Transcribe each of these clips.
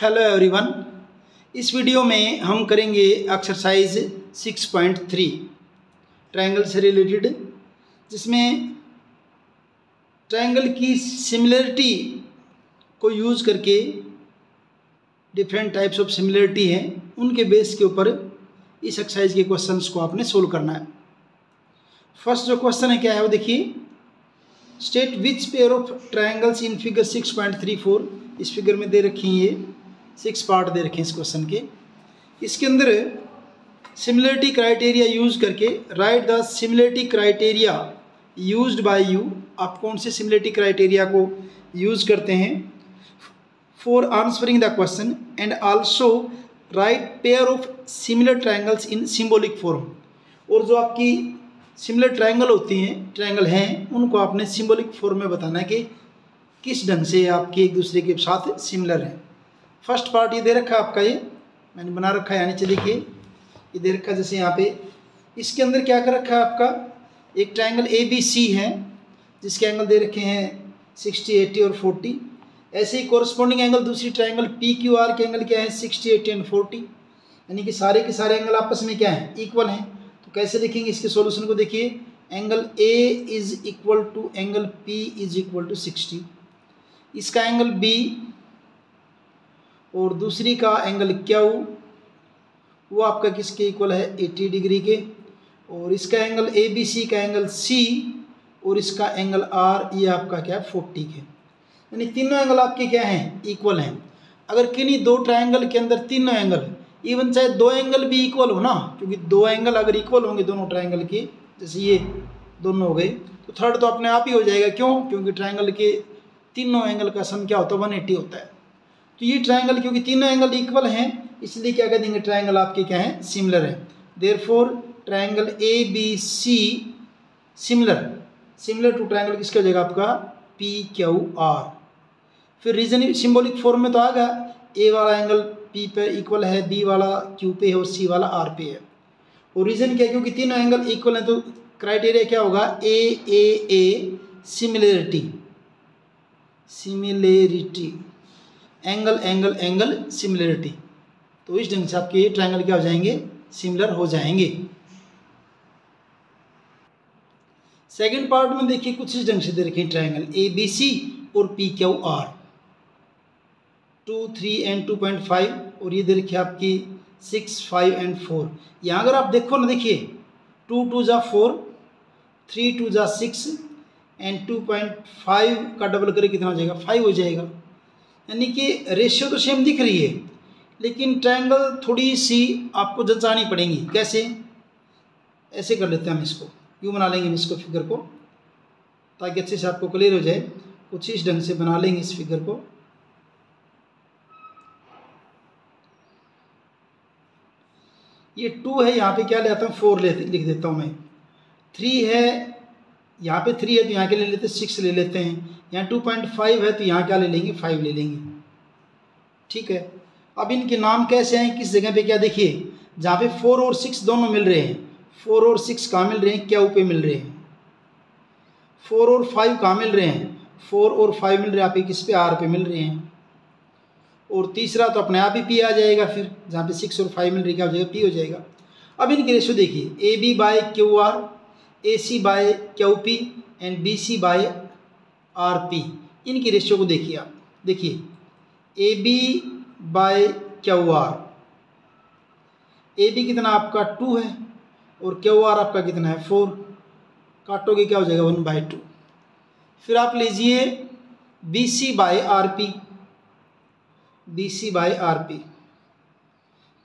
Hello everyone. इस video में हम करेंगे एक्सरसाइज 6.3 ट्रायंगल से रिलेटेड, जिसमें ट्रायंगल की सिमिलरिटी को यूज़ करके डिफरेंट टाइप्स ऑफ सिमिलरिटी हैं, उनके बेस के ऊपर इस एक्सरसाइज के क्वेश्चंस को आपने सोल्व करना है। फर्स्ट जो क्वेश्चन है क्या है वो देखिए, state which pair of triangles in figure 6.34। इस फिगर में दे रखी हैं, ये 6 पार्ट दे रखे हैं इस क्वेश्चन के। इसके अंदर सिमिलरिटी क्राइटेरिया यूज करके right the similarity criteria used by you. आप कौन से सिमिलरिटी क्राइटेरिया को यूज करते हैं for answering the question, and also right pair of similar triangles in symbolic form. और जो आपकी सिमिलर ट्रायंगल होती हैं, ट्रायंगल हैं, उनको आपने सिंबॉलिक फॉर्म में बताना है कि किस ढंग से आपके एक दूसरे के साथ सिमिलर हैं। फर्स्ट पार्ट ये दे रखा है आपका, ये मैंने बना रखा है, नीचे देखिए ये दे रखा है जैसे यहाँ पे। इसके अंदर क्या कर रखा है आपका, एक ट्रायंगल ABC है जिसके एंगल दे रखे हैं 60, 80 और 40। ऐसे ही कोरस्पॉन्डिंग एंगल दूसरी ट्रायंगल PQR के एंगल क्या है 60, 80 एंड 40, यानी कि सारे के सारे एंगल आपस में क्या है, इक्वल हैं। तो कैसे लिखेंगे इसके सॉल्यूशन को, देखिए angle A is equal to angle P is equal to 60। इसका एंगल B और दूसरी का एंगल Q वो आपका किसके इक्वल है, 80 डिग्री के। और इसका एंगल ABC का एंगल C और इसका एंगल R ये आपका क्या है 40 के, यानी तीनों एंगल आपके क्या हैं, इक्वल हैं। अगर किन्हीं दो ट्रायंगल के अंदर तीनों एंगल, इवन चाहे दो एंगल भी इक्वल हो ना, क्योंकि दो एंगल अगर इक्वल होंगे दोनों ट्रायंगल के, जैसे ये दोनों हो गए, तो थर्ड तो अपने आप ही हो जाएगा। क्यों? क्योंकि ट्रायंगल के तीनों एंगल का सम क्या होता है, 180 होता है। तो ये ट्रायंगल क्योंकि तीनों एंगल इक्वल हैं, इसलिए क्या कह देंगे, ट्रायंगल आपके क्या हैं, सिमिलर है। Therefore triangle ABC similar to triangle किसका हो जाएगा आपका, PQR। फिर रीजन सिंबॉलिक फॉर्म में तो आ गया, A वाला एंगल P पे इक्वल है, B वाला Q पे है और C वाला R पे है। और रीजन क्या है, क्योंकि तीनों एंगल इक्वल हैं, तो क्राइटेरिया क्या होगा, A सिमिलरिटी एंगल सिमिलरिटी। तो इस ढंग से आपके ये ट्रायंगल क्या हो जाएंगे, सिमिलर हो जाएंगे। सेकंड पार्ट में देखिए कुछ इस ढंग से दे रखे ट्रायंगल ABC और PQR 2, 3 एंड 2.5, और ये दे रखी आपकी 6, 5 एंड 4। यहाँ अगर आप देखो ना, देखिए 2 2 जा 4, 3 2 जा 6 एंड 2.5 का डबल करके कितना हो जाएगा, 5 हो जाएगा। यानी कि रेशियो तो सेम दिख रही है, लेकिन ट्रायंगल थोड़ी सी आपको जंचानी पड़ेगी। कैसे, ऐसे कर लेते हैं हम इसको, यूँ बना लेंगे हम इसको फिगर को, ताकि अच्छे से आपको क्लियर हो जाए। कुछ इस ढंग से बना लेंगे इस फिगर को। ये 2 है, यहाँ पे क्या ले आता हूँ, 4 लिख देता हूँ मैं। 3 है, यहाँ पे 3 है तो यहाँ के ले लेते हैं 6 ले लेते हैं। यहाँ 2.5 है तो यहाँ क्या ले लेंगे, 5 ले लेंगे। ठीक है, अब इनके नाम कैसे हैं, किस जगह पे, क्या देखिए, जहाँ पे 4 और 6 दोनों मिल रहे हैं, 4 और 6 कहाँ मिल रहे हैं, Q पे मिल रहे हैं। 4 और 5 कहाँ मिल रहे हैं, 4 और 5 मिल रहे हैं आप किस पे, R पे मिल रहे हैं। और तीसरा तो अपने आप ही P आ जाएगा, फिर जहाँ पे 6 और 5 मिल रही क्या हो जाएगा, P हो जाएगा। अब इनकी रेशियो देखिए, AB by QR, AC by QP and BC by RP। इनकी रेशियो को देखिए आप, देखिए AB बाय QR, AB कितना आपका 2 है और QR आपका कितना है 4, काटोगे क्या हो जाएगा 1/2। फिर आप लीजिए BC बाय RP,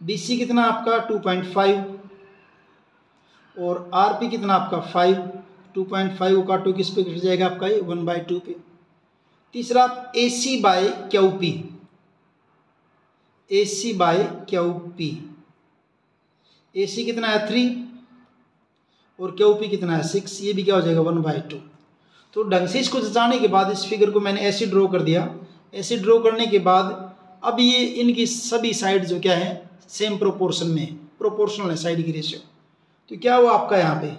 BC कितना आपका 2.5 और RP कितना आपका 5। 2.5 को काटो किस पे घट जाएगा आपका, ये 1/2 पे। तीसरा आप AC बाय QP, AC कितना है 3 और QP कितना है 6, ये भी क्या हो जाएगा 1/2। तो ढंग से इसको जचाने के बाद इस फिगर को मैंने ऐसे ड्रॉ कर दिया। ऐसे ड्रॉ करने के बाद अब ये इनकी सभी साइड जो क्या है, सेम प्रोपोर्शन में, प्रोपोर्शनल है साइड की रेशियो। तो क्या हुआ आपका यहाँ पे,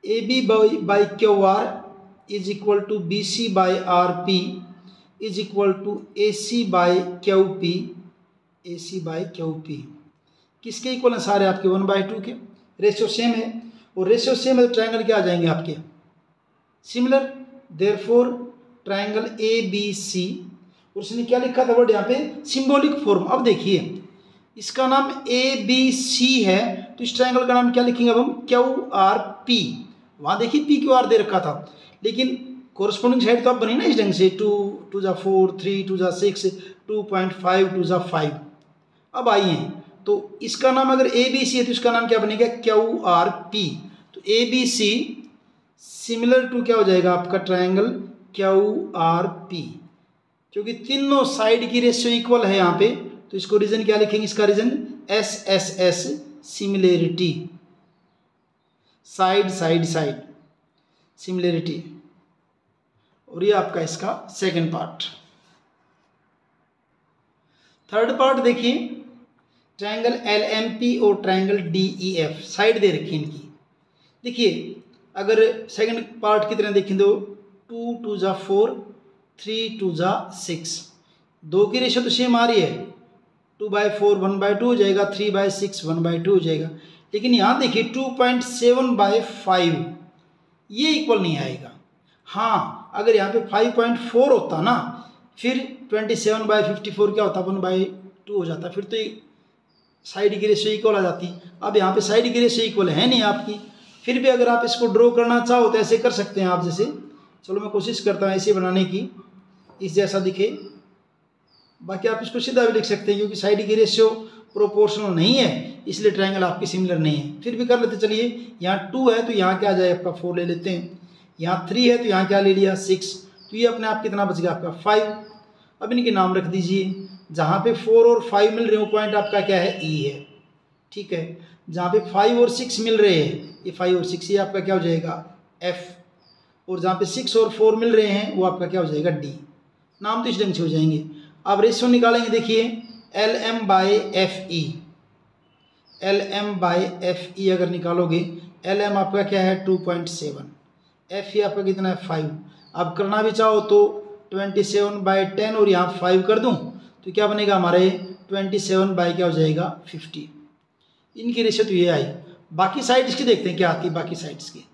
AB by QR is equal to BC by RP is equal to A C by Q P, A C by Q P किसके इक्वल हैं सारे आपके 1/2 के, रेशियो सेम है, और रेशियो सेम है तो ट्रायंगल क्या आ जाएंगे आपके similar, therefore triangle A B C. और उसने क्या लिखा था वर्ड यहाँ पे सिंबॉलिक फॉर्म। अब देखिए इसका नाम ए बी सी है तो इस ट्रायंगल का नाम क्या लिखेंगे अब हम क्यू आर पी। वहाँ देखिए पी क्यू आर दे रखा था, लेकिन कोरस्पोंडिंग साइड तो अब बनी ना इस ढंग से 2 2 जा 4 3 2 जा 6 2.5 2 जा 5। अब आइए तो इसका नाम अगर ए बी सी है तो इसका नाम क्या बनेगा क्यू आर पी। तो A B C similar to क्या हो जाएगा आपका ट्रायंगल क्यू आर पी, क्योंकि तीनों साइड की रेशियो इक्वल है यहाँ पे, तो इसको रीजन क्या लिखेंगे, इसका reason S S S similarity, side side side similarity. और ये आपका इसका सेकंड पार्ट। थर्ड पार्ट देखिए ट्रायंगल एल एम पी और triangle D E F side दे रखी इनकी। देखिए अगर सेकंड पार्ट की तरह देखें तो 2 2 जा 4 3 2 जा 6, दो की रेशियो तो सेम आ रही है, 2/4 1/2 हो जाएगा, 3/6 1/2 हो जाएगा। लेकिन यहाँ देखिए 2.7/5 ये इक्वल नहीं आएगा। हाँ अगर यहाँ पे 5.4 होता ना फिर 27/54 क्या होता 1/2 हो जाता, फिर तो साइड की रेशियो इक्वल आ जाती। अब यहाँ पे साइड की रेशियो इक्वल है नहीं आपकी, फिर भी अगर आप इसको ड्रॉ करना चाहो तो ऐसे कर सकते हैं आप, जैसे चलो मैं कोशिश करता हूँ ऐसे बनाने की, इस जैसा दिखे। बाकी आप इसको सीधा भी लिख सकते हैं क्योंकि साइड की रेशियो प्रोपोर्शनल नहीं है इसलिए ट्रायंगल आपकी सिमिलर नहीं है। फिर भी कर लेते चलिए, यहाँ 2 है तो यहाँ क्या आ जाए आपका 4 ले लेते हैं, यहाँ 3 है तो यहाँ क्या ले लिया 6, तो ये अपने आप कितना बच गया आपका 5। अब इनके नाम रख दीजिए, जहाँ पे 4 और 5 मिल रहे हो पॉइंट आपका क्या है ई है, ठीक है। जहाँ पे 5 और 6 मिल रहे हैं ये 5 और 6 ये आपका क्या हो जाएगा एफ, और जहाँ पे 6 और 4 मिल रहे हैं वो आपका क्या हो जाएगा डी। नाम तो इस ढंग से हो जाएंगे। अब रेशियो निकालेंगे, देखिए L M by F E, L M by F E अगर निकालोगे एल एम आपका क्या है 2.7, एफ ई आपका कितना है 5। अब करना भी चाहो तो 27/10 और यहाँ 5 कर दूँ तो क्या बनेगा हमारे 27 बाई क्या हो जाएगा 50। इनकी रेशियो तो ये आई। बाकी साइड्स की देखते हैं क्या आती है बाकी साइड्स की।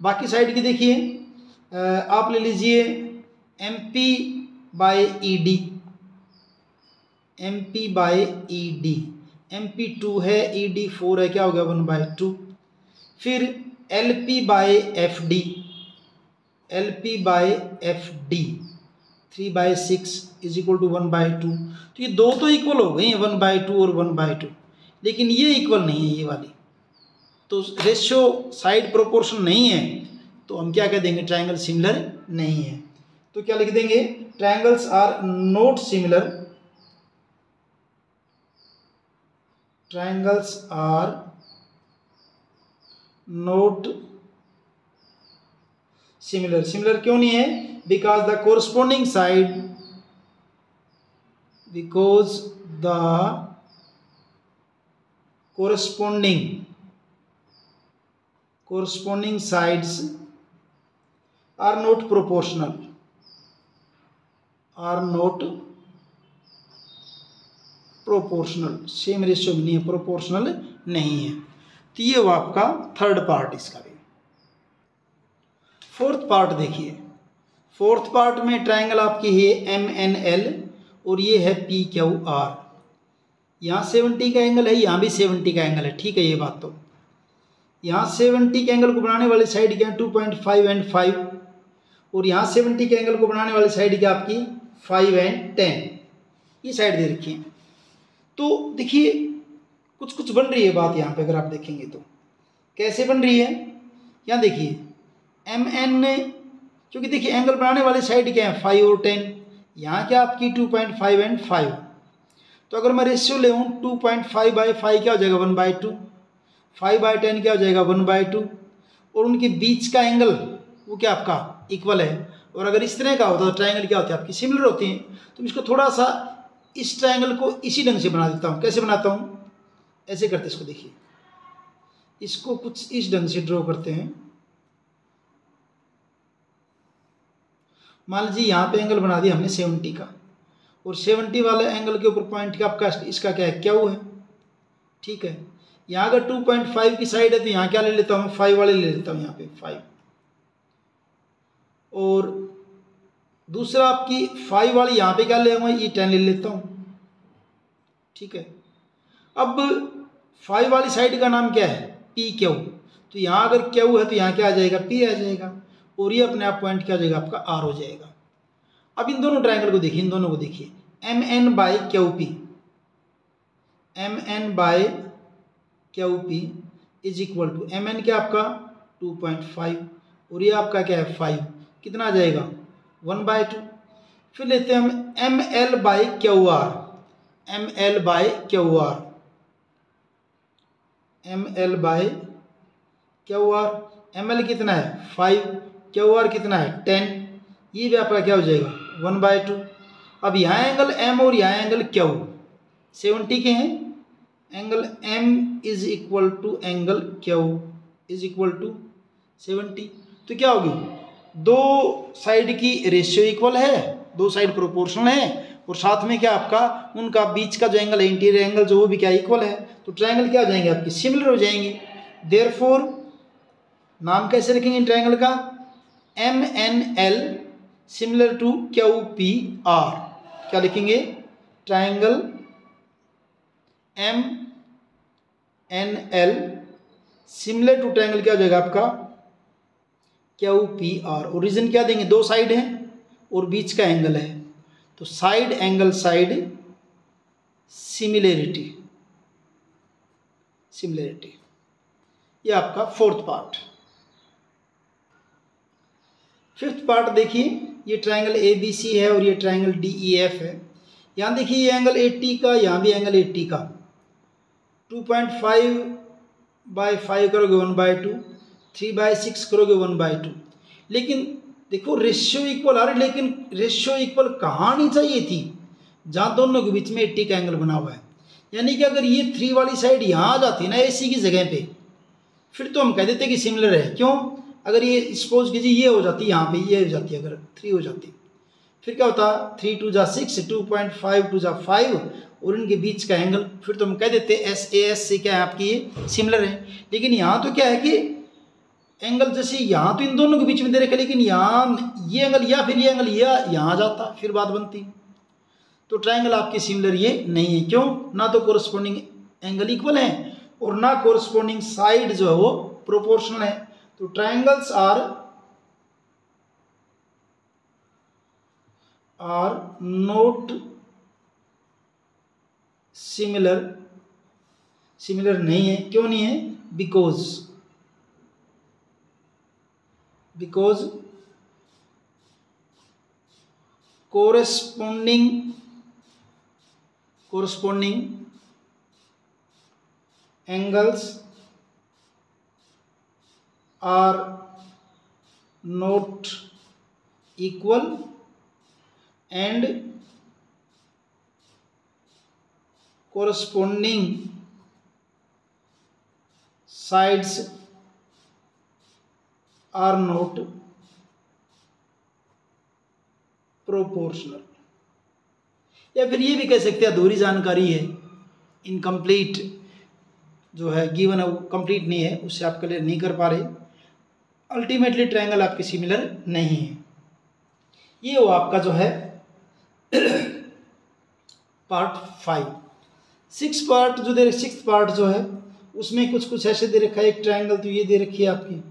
बाकी साइड की देखिए आप ले लीजिए M P by E D, M P by E D, M P 2 है ई डी 4 है, क्या हो गया 1/2। फिर L P by F D, L P by F D 3/6 is equal to 1/2। तो ये दो तो इक्वल हो गई 1/2 और 1/2, लेकिन ये इक्वल नहीं है ये वाली, तो रेशियो साइड प्रोपोर्शन नहीं है तो हम क्या कह देंगे ट्रायंगल सिमिलर नहीं है। तो क्या लिख देंगे triangles are not similar, triangles are not similar. Similar क्यों नहीं है, because the corresponding side, because the corresponding sides are not proportional, are not proportional, same ratio में नहीं है, प्रोपोर्शनल नहीं है। तो ये वो आपका थर्ड पार्ट इसका भी। फोर्थ पार्ट देखिए, फोर्थ पार्ट में ट्रायंगल आपकी है एम एन एल और ये है पी क्यू आर। यहाँ 70 का एंगल है, यहाँ भी 70 का एंगल है, ठीक है। ये बात तो यहाँ 70 के एंगल को बनाने वाली साइड क्या है 2.5 एंड 5, और यहाँ 70 के एंगल को बनाने वाली साइड क्या आपकी 5 एंड 10, ये साइड दे रखी है। तो देखिए कुछ कुछ बन रही है बात यहाँ पे, अगर आप देखेंगे तो कैसे बन रही है। यहाँ देखिए एम एन, क्योंकि देखिए एंगल बनाने वाली साइड क्या है 5 और 10, यहाँ क्या आपकी 2.5 एंड 5। तो अगर मैं रेशियो ले 2.5/5 क्या हो जाएगा 1/2, 5/10 क्या हो जाएगा 1/2, और उनके बीच का एंगल वो क्या आपका इक्वल है। और अगर इस तरह का होता तो ट्रायंगल क्या होते हैं आपकी सिमिलर होती हैं। तो इसको थोड़ा सा इस ट्रायंगल को इसी ढंग से बना देता हूँ। कैसे बनाता हूँ, ऐसे करते इसको, देखिए इसको कुछ इस ढंग से ड्रॉ करते हैं मान लीजिए यहाँ पे एंगल बना दिया हमने 70 का, और 70 वाले एंगल के ऊपर पॉइंट का आपका इसका क्या है, क्यू है। ठीक है, यहाँ अगर 2.5 की साइड है तो यहाँ क्या ले लेता हूँ, 5 वाले ले लेता हूँ, यहाँ पे 5, और दूसरा आपकी 5 वाली यहाँ पे क्या ले आऊँगा, ये 10 ले लेता हूँ। ठीक है, अब 5 वाली साइड का नाम क्या है, पी क्यू, तो यहाँ अगर क्यू है तो यहाँ क्या आ जाएगा, पी आ जाएगा, और ये अपने आप पॉइंट क्या हो जाएगा, आपका आर हो जाएगा। अब इन दोनों ट्रायंगल को देखिए, इन दोनों को देखिए, M N by Q P, M N by Q P is equal to, M N क्या आपका 2.5 और ये आपका क्या है 5, कितना आ जाएगा 1/2। फिर लेते हैं हम M L by Q R, M L by Q R, M L by Q R, M L कितना है 5, क्यू आर कितना है 10, ये भी आपका क्या हो जाएगा 1/2। अब यहाँ एंगल एम और यहाँ एंगल क्यू 70 के हैं, angle M is equal to angle Q is equal to 70, तो क्या होगी, दो साइड की रेशियो इक्वल है, दो साइड प्रोपोर्शनल है, और साथ में क्या आपका उनका बीच का जो एंगल है, इंटीरियर एंगल जो वो भी क्या इक्वल है, तो ट्रायंगल क्या हो जाएंगे आपके, सिमिलर हो जाएंगे। देयरफॉर नाम कैसे रखेंगे इन ट्रायंगल का, M N L similar to Q P R, क्या लिखेंगे, triangle M N L similar to triangle क्या हो जाएगा आपका क्यू पी आर, और रीजन क्या देंगे, दो साइड हैं और बीच का एंगल है, तो side angle side similarity, similarity, ये आपका फोर्थ पार्ट। फिफ्थ पार्ट देखिए, ये ट्रायंगल ए बी सी है और ये ट्रायंगल डी ई एफ है। यहाँ देखिए ये एंगल 80 का, यहाँ भी एंगल 80 का, 2.5/5 करोगे 1/2, 3/6 करोगे 1/2, लेकिन देखो रेशियो इक्वल आ रही, लेकिन रेशियो इक्वल कहाँ आनी चाहिए थी, जहाँ दोनों के बीच में 80 का एंगल बना हुआ है। यानी कि अगर ये 3 वाली साइड यहाँ आ जाती ना AC की जगह पे, फिर तो हम कह देते कि सिमिलर है। क्यों, अगर ये सपोज कीजिए ये हो जाती, यहाँ पे ये हो जाती, अगर 3 हो जाती, फिर क्या होता, 3 2 जा 6, 2.5 2 जा 5, और इनके बीच का एंगल, फिर तो हम कह देते SAS से क्या है आपकी ये सिमिलर है। लेकिन यहाँ तो क्या है कि एंगल जैसे यहाँ तो इन दोनों के बीच में दे रखा, लेकिन यहाँ ये एंगल या फिर ये एंगल यहाँ आ जाता, फिर बात बनती। तो ट्रायंगल आपकी सिमिलर ये नहीं है। क्यों, ना तो कोरस्पॉन्डिंग एंगल इक्वल है और ना कोरस्पॉन्डिंग साइड जो है वो प्रोपोर्शनल है। तो triangles are not similar, similar नहीं है। क्यों नहीं है, because corresponding angles are not equal and corresponding sides are not proportional। या फिर ये भी कह सकते हैं अधूरी जानकारी है, इनकम्प्लीट जो है गिवन है वो कंप्लीट नहीं है, उससे आप क्लियर नहीं कर पा रहे। अल्टीमेटली ट्रायंगल आपके सिमिलर नहीं है। ये वो आपका जो है पार्ट 5। सिक्स पार्ट जो दे, सिक्स्थ पार्ट जो है उसमें कुछ कुछ ऐसे दे रखा है। एक ट्रायंगल तो ये दे रखी है आपकी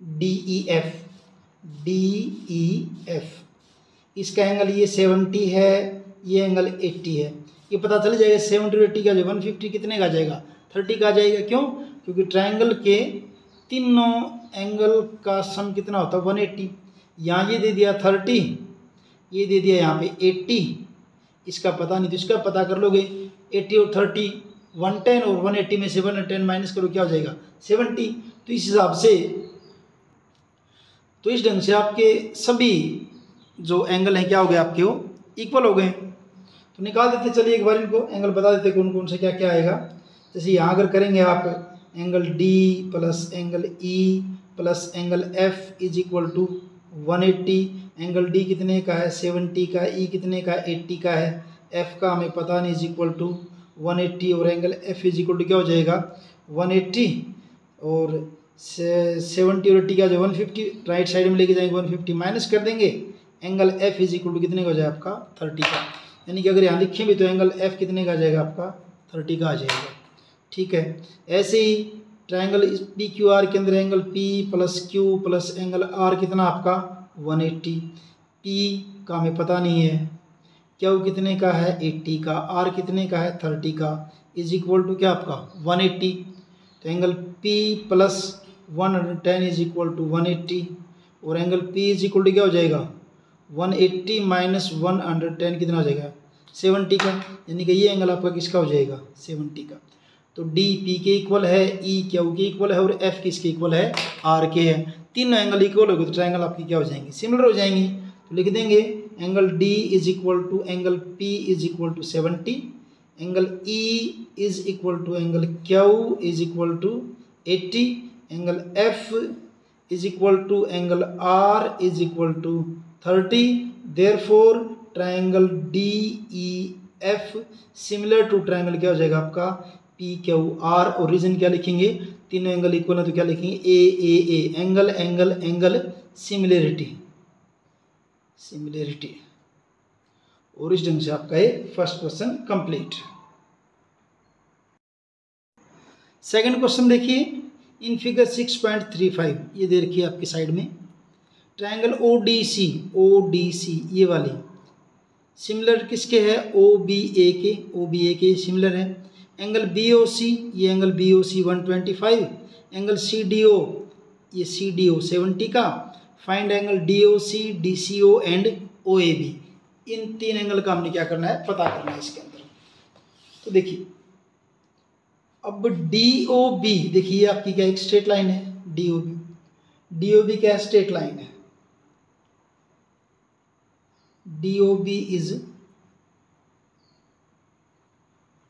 DEF, इसका एंगल ये 70 है, ये एंगल 80 है। ये पता चल जाएगा 70 और 80 का जो 150 कितने का आ जाएगा, 30 का आ जाएगा। क्यों, क्योंकि ट्रायंगल के तीनों एंगल का सम कितना होता है 180। यहाँ ये दे दिया 30, ये दे दिया यहाँ पे 80, इसका पता नहीं तो इसका पता कर लोगे। 80 और 30 110, और 180 में से 110 माइनस करो क्या हो जाएगा 70। तो इस हिसाब से, तो इस ढंग से आपके सभी जो एंगल हैं क्या हो गए आपके, वो इक्वल हो गए। तो निकाल देते, चलिए एक बार इनको एंगल बता देते कौन कौन से क्या क्या आएगा। जैसे यहाँ अगर करेंगे आप angle D plus angle E plus angle F is equal to 180, angle D कितने का है 70 का, ई कितने का 80 का है, एफ का हमें पता नहीं, इज इक्वल टू 180 और angle F is equal to क्या हो जाएगा 180 और 70 और 80 का जो 150 राइट साइड में लेके जाएंगे 150 माइनस कर देंगे, angle F is equal to कितने का हो जाएगा आपका 30 का। यानी कि अगर यहाँ लिखें भी तो एंगल एफ कितने का आ जाएगा आपका 30 का आ जाएगा। ठीक है, ऐसे ही ट्रायंगल पी क्यू आर के अंदर angle P plus Q plus angle R कितना आपका 180, पी का हमें पता नहीं है, क्यू कितने का है 80 का, आर कितने का है 30 का, इज इक्वल टू क्या आपका 180। तो angle P plus 110 is equal to 180 और angle P is equal to क्या हो जाएगा 180 माइनस 110 कितना हो जाएगा 70 का। यानी कि ये एंगल आपका किसका हो जाएगा 70 का। तो डी पी के इक्वल है, ई क्यू के इक्वल है और एफ किसके इक्वल है आर के है। तीनों एंगल इक्वल हो गए तो ट्रायंगल आपकी क्या हो जाएंगी सिमिलर हो जाएंगी। तो लिख देंगे angle D is equal to angle P is equal to 70, angle E is equal to angle Q is equal to 80, angle F is equal to angle R is equal to 30। Therefore triangle D E F similar to triangle क्या हो जाएगा आपका P Q R. और reason क्या लिखेंगे, तीनों angle इक्वल है तो क्या लिखेंगे a angle angle angle similarity similarity. और इस ढंग से आपका ये first question complete. Second question देखिए, इन फिगर 6.35 ये दे रखी है आपकी साइड में, ट्रायंगल ओ डी सी ये वाली सिमिलर किसके है ओ बी ए के सिमिलर है। एंगल बी ओ सी, ये angle B O C 125, angle C D O, ये सी डी ओ 70 का। Find angle D O C D C O and O A B. इन तीन angle का हमने क्या करना है पता करना है इसके अंदर। तो देखिए अब डी ओ बी, देखिए आपकी क्या एक स्ट्रेट लाइन है डी ओ बी क्या स्ट्रेट लाइन है, D O B is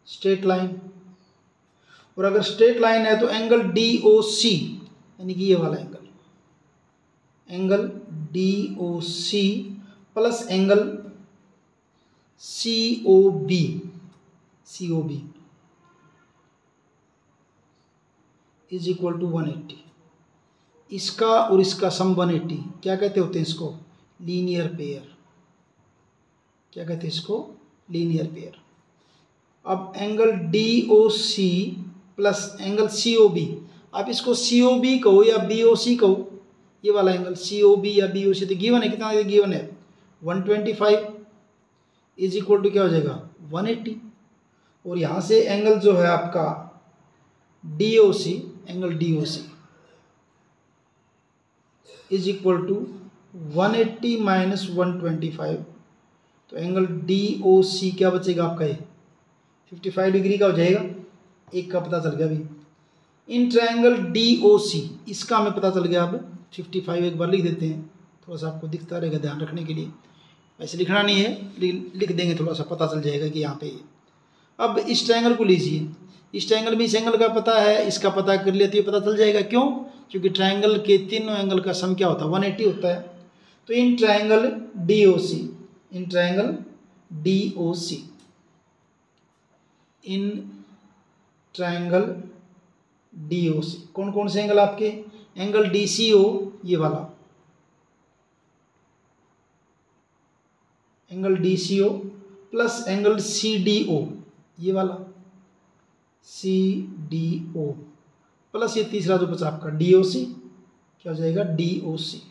straight line. और अगर स्ट्रेट लाइन है तो एंगल डी ओ सी यानी कि ये वाला angle D O C plus angle C O B is equal to 180। इसका और इसका सम 180 क्या कहते होते हैं इसको लीनियर पेयर। क्या कहते हैं इसको लीनियर पेयर। अब angle D O C plus angle C O B, आप इसको सी ओ बी कहो या बी ओ सी कहो, ये वाला एंगल सी ओ बी या बी ओ सी तो गिवन है कितना गिवन है 125 इज इक्वल टू क्या हो जाएगा 180। और यहाँ से एंगल जो है आपका D O C, angle D O C is equal to 180 minus 125। तो एंगल डी ओ सी क्या बचेगा आपका ये 55 डिग्री का हो जाएगा, एक का पता चल गया अभी। इन ट्रायंगल डी ओ सी इसका हमें पता चल गया, अब 55 एक बार लिख देते हैं, थोड़ा सा आपको दिखता रहेगा ध्यान रखने के लिए, वैसे लिखना नहीं है लिख देंगे थोड़ा सा पता चल जाएगा कि यहाँ पे। अब इस ट्रायंगल को लीजिए, इस ट्रायंगल में इस एंगल का पता है, इसका पता कर लिया तो ये पता चल जाएगा। क्यों? क्योंकि ट्रायंगल के तीनों एंगल का सम क्या होता है 180 होता है। तो in triangle D O C, in triangle D O C, in triangle D O C कौन कौन से एंगल आपके, एंगल डी सी ओ ये वाला, angle D C O plus angle C D O ये वाला सी डी ओ प्लस ये तीसरा जो बचा आपका डी ओ सी, क्या हो जाएगा डी ओ सी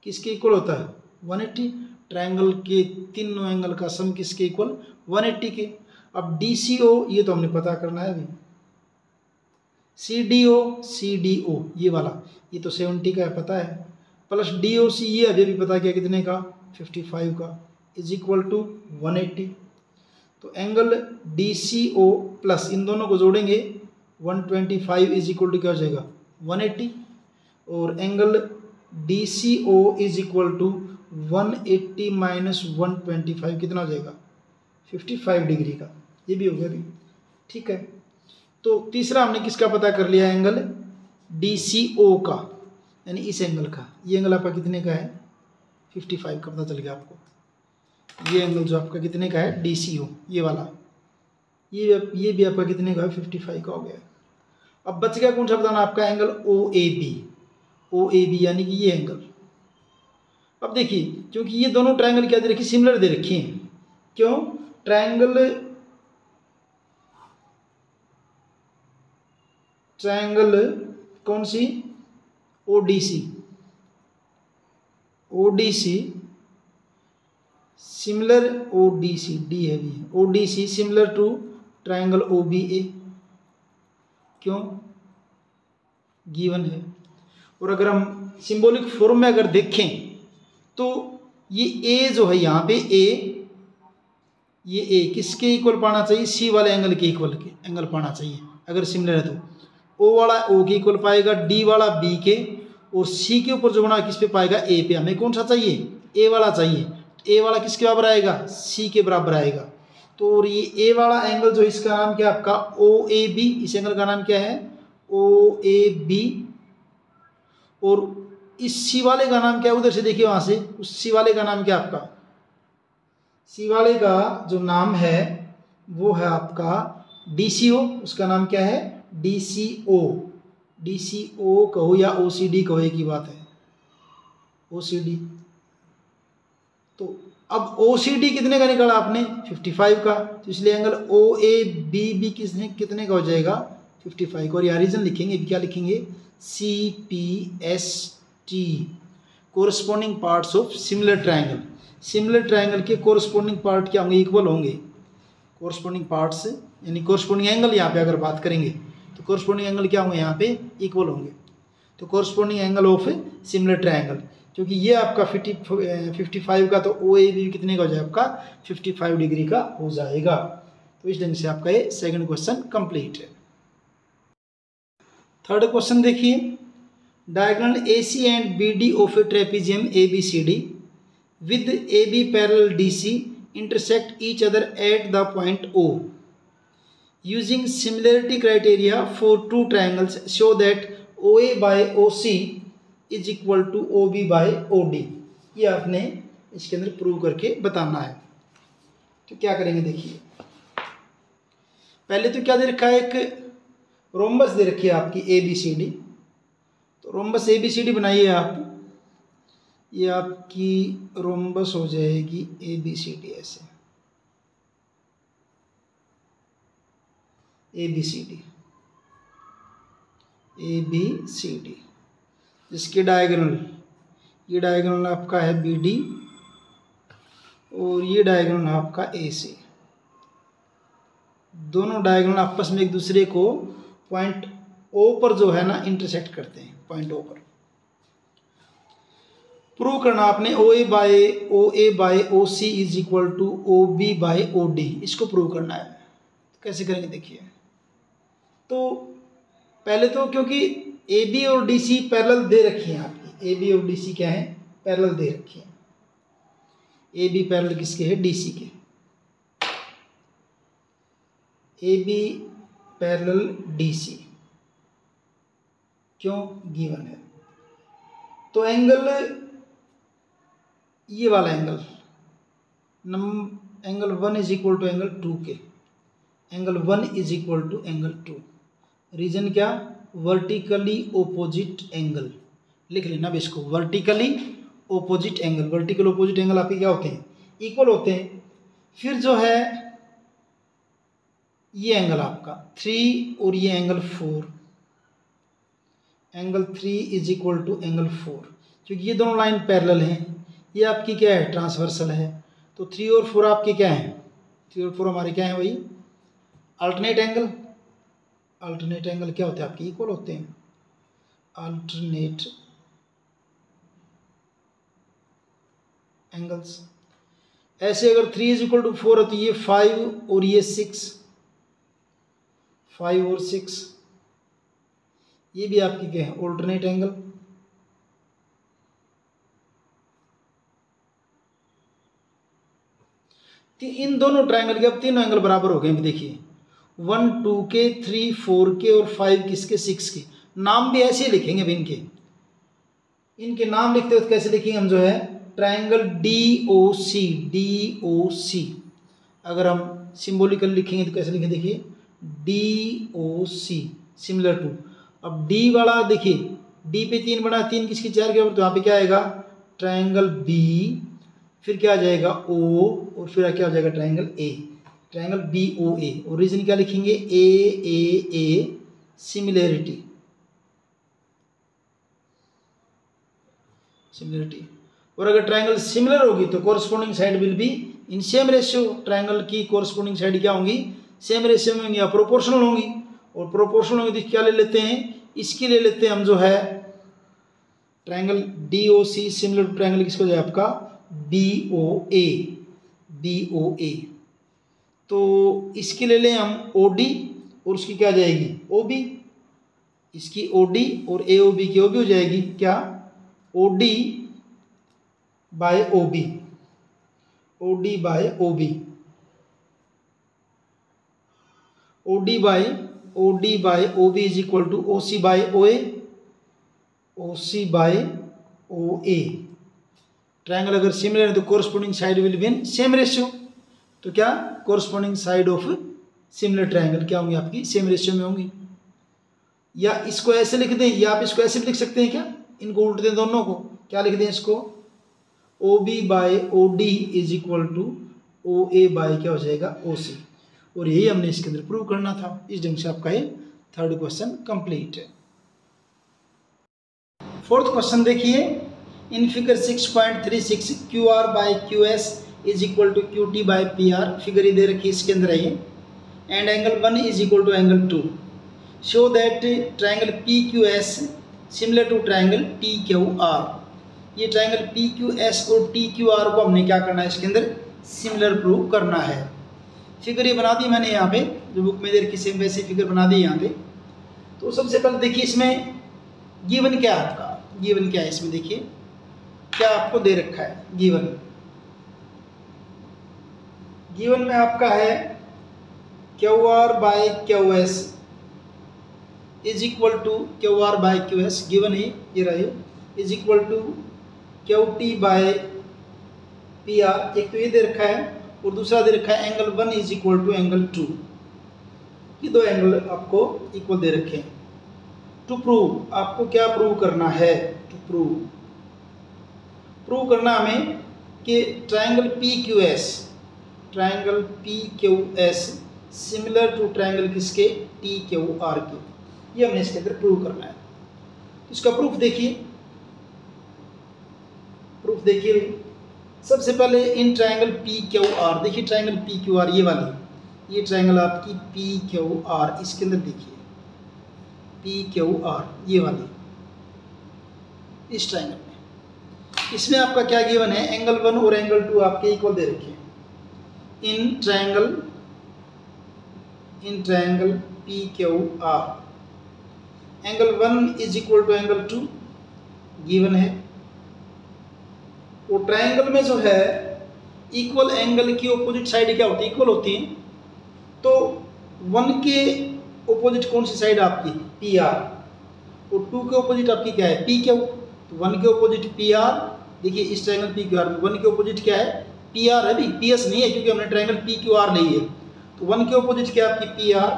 किसके इक्वल होता है 180। ट्रायंगल के तीनों एंगल का सम किसके इक्वल 180 के। अब डी सी ओ ये तो हमने पता करना है अभी, सी डी ओ ये वाला ये तो 70 का है पता है, प्लस डी ओ सी ये अभी पता किया कितने का 55 का इज इक्वल टू 180। तो angle D C O plus इन दोनों को जोड़ेंगे 125 इज इक्वल टू क्या हो जाएगा 180। और angle D C O is equal to 180 minus 125 कितना हो जाएगा 55 डिग्री का, ये भी हो गया अभी। ठीक है, तो तीसरा हमने किसका पता कर लिया एंगल डी सी ओ का, यानी इस एंगल का, ये एंगल आपका कितने का है 55 का, पता चल गया आपको। ये एंगल जो आपका कितने का है DCO, ये वाला, ये भी आपका कितने का है 55 का हो गया। अब बच गया कौन सा बताना आपका, एंगल OAB यानी कि ये एंगल। अब देखिए क्योंकि ये दोनों ट्रायंगल क्या दे रखी, सिमिलर दे रखी हैं। क्यों, ट्रायंगल कौन सी, ODC सिमिलर, ODC डी है भी, ODC similar to triangle OBA। क्यों, गिवन है। और अगर हम सिंबॉलिक फॉर्म में अगर देखें तो ये A जो है यहाँ पे ये A किसके इक्वल पाना चाहिए, C वाले एंगल के इक्वल के एंगल पाना चाहिए अगर सिमिलर है तो। O वाला O के इक्वल पाएगा, D वाला B के, और C के ऊपर जो बना किस पे पाएगा, A पे। हमें कौन सा चाहिए, A वाला चाहिए। A वाला किसके बराबर आएगा, C के बराबर आएगा। तो और ये A वाला एंगल जो इसका नाम क्या है आपका OAB, इस एंगल का नाम क्या है OAB। और इस C वाले का नाम क्या है, उधर से देखिए वहां से, उस C वाले का नाम क्या आपका, C वाले का जो नाम है वो है आपका DCO, उसका नाम क्या है DCO कहो या OCD कहो, एक ही बात है, OCD। तो अब OCD कितने का निकाला आपने 55 का, तो इसलिए एंगल OAB भी कितने का हो जाएगा 55 का। और यहाँ रीजन लिखेंगे, क्या लिखेंगे, CPST corresponding parts of similar triangle. Similar triangle के कोरस्पॉन्डिंग पार्ट क्या होंगे, इक्वल होंगे। कोरस्पॉन्डिंग पार्ट्स यानी कोरस्पॉन्डिंग एंगल, यहाँ पे अगर बात करेंगे तो कोरस्पॉन्डिंग एंगल क्या होंगे, यहाँ पे इक्वल होंगे। तो corresponding angle of similar triangle, क्योंकि ये आपका 55 का, तो OAB कितने का हो जाएगा आपका 55 डिग्री का हो जाएगा। तो इस ढंग से आपका ये सेकंड क्वेश्चन कंप्लीट है। थर्ड क्वेश्चन देखिए, diagonal AC and BD of A trapezium ABCD with AB parallel DC intersect each other at the point O. Using similarity criteria for two triangles, show that OA by OC is equal to OB by OD। ये आपने इसके अंदर prove करके बताना है। तो क्या करेंगे देखिए, पहले तो क्या दे रखा है, एक रोम्बस दे रखी है आपकी ABCD। तो रोम्बस ABCD बनाइए आप, ये आपकी रोम्बस हो जाएगी ABCD, ऐसे ABCD, जिसके डायगोनल, ये डायगोनल आपका है BD और ये डायगोनल आपका AC। दोनों डायगोनल आपस में एक दूसरे को पॉइंट O पर जो है ना इंटरसेक्ट करते हैं, पॉइंट O पर। प्रूव करना आपने OA by OC is equal to OB by OD, इसको प्रूव करना है। कैसे करेंगे देखिए, तो पहले तो क्योंकि AB और DC पैरेलल दे रखी हैं आपकी, AB और DC क्या है पैरेलल दे रखी है। AB पैरेलल किसके है, DC के। AB पैरेलल DC, क्यों, गिवन है। तो एंगल, ये वाला angle angle 1 is equal to angle 2 के, angle 1 is equal to angle 2। Reason क्या, वर्टिकली ओपोजिट एंगल, लिख लेना अब इसको, vertically opposite angle. Vertical opposite angle आपके क्या होते हैं, इक्वल होते हैं। फिर जो है ये एंगल आपका 3 और ये angle 4, angle 3 is equal to angle 4, क्योंकि ये दोनों लाइन पैरेलल हैं। ये आपकी क्या है, ट्रांसवर्सल है। तो 3 और 4 आपके क्या हैं, 3 और 4 हमारे क्या हैं, वही अल्टरनेट एंगल। अल्टरनेट एंगल क्या होते हैं आपके, इक्वल होते हैं। अल्टरनेट एंगल्स ऐसे, अगर 3 इज इक्वल टू 4 है तो ये 5 और ये 6, 5 और 6, ये भी आपकी क्या है, अल्टरनेट एंगल। इन दोनों ट्रायंगल के अब तीनों एंगल बराबर हो गए। देखिए 1 2 के, 3 4 के और 5 किसके, 6 के। नाम भी ऐसे ही लिखेंगे भी इनके, इनके नाम लिखते वक्त कैसे लिखेंगे हम जो है, ट्रायंगल DOC, DOC। अगर हम सिंबॉलिकल लिखेंगे तो कैसे लिखें, देखिए DOC सिमिलर टू। अब D वाला देखिए, D पे 3 बना, 3 किसकी 4 के ऊपर, तो यहाँ पे क्या आएगा ट्रायंगल B, फिर क्या आ जाएगा O, और फिर क्या हो जाएगा ट्रायंगल A, ट्रायंगल BOA। और रीजन क्या लिखेंगे, AAA सिमिलरिटी, सिमिलरिटी। और अगर ट्रायंगल सिमिलर होगी तो corresponding side will be in same ratio. Triangle की कोरस्पोंडिंग साइड क्या होंगी, सेम रेशियो में होंगी या प्रोपोर्शनल होंगी। और प्रोपोर्शनल होंगी तो क्या ले लेते हैं, इसकी ले लेते हैं हम जो है triangle DOC similar to triangle किसको जाए आपका BOA, BOA। तो इसकी ले लें हम OD, और उसकी क्या जाएगी OB, इसकी OD और AOB की OB हो जाएगी क्या, OD by OB, OD by OB, OD by OB is equal to OC by OA, OC by OA। Triangle अगर सिमिलर है तो corresponding side will be in same ratio. तो क्या corresponding side of similar triangle क्या होंगी आपकी, same ratio में होंगी। या इसको ऐसे लिख दें, या आप इसको ऐसे भी लिख सकते हैं क्या, इनको उल्ट दें दोनों को, क्या लिख दें इसको, OB by OD is equal to OA by क्या हो जाएगा OC। और यही हमने इसके अंदर प्रूव करना था। इस ढंग से आपका ये थर्ड क्वेश्चन कंप्लीट है। फोर्थ क्वेश्चन देखिए, in figure 6.36 QR by QS is equal to QT by PR। Figure ये दे रखी है, इसके अंदर है ये, and angle 1 is equal to angle 2। Show that triangle PQS similar to triangle TQR। ये ट्रायंगल PQS और TQR को हमने क्या करना है, इसके अंदर सिमिलर प्रूव करना है। फिगर ये बना दी मैंने यहाँ पे, जो बुक में दे रखी सेम वैसी फिगर बना दी यहाँ पे। तो सबसे पहले देखिए इसमें गिवन क्या है आपका, गिवन क्या है इसमें, देखिए क्या आपको दे रखा है गिवन। गिवन में आपका है QR by QS is equal to QR by QS, given है ये रहे, is equal to QT by PR। एक तो ये दे रखा है, और दूसरा दे रखा है angle 1 is equal to angle 2। ये दो एंगल आपको इक्वल दे रखे हैं। टू प्रूव, आपको क्या प्रूव करना है, टू प्रूव करना हमें कि triangle PQS similar to triangle किसके, TQR के। ये हमें इसके अंदर प्रूव करना है। इसका प्रूफ देखिए, प्रूफ देखिए भाई। सबसे पहले इन ट्रायंगल PQR, देखिए ट्रायंगल PQR ये वाली, ये ट्रायंगल आपकी PQR, इसके अंदर देखिए PQR ये वाली, इस ट्रायंगल में, इसमें आपका क्या गिवन है, एंगल 1 और एंगल 2 आपके इक्वल दे रखे हैं। In triangle PQR angle 1 is equal to angle 2 given है। वो ट्रायंगल में जो है इक्वल एंगल की ऑपोजिट साइड क्या होती है, इक्वल होती है। तो 1 के ऑपोजिट कौन सी साइड आपकी, PR, और 2 के ऑपोजिट आपकी क्या है, PQ। तो 1 के ऑपोजिट PR, देखिए इस ट्रायंगल PQR में 1 के ऑपोजिट क्या है, PR है भी, PS नहीं है, क्योंकि हमने ट्रायंगल PQR ली है। तो 1 के ऑपोजिट क्या आपकी PR,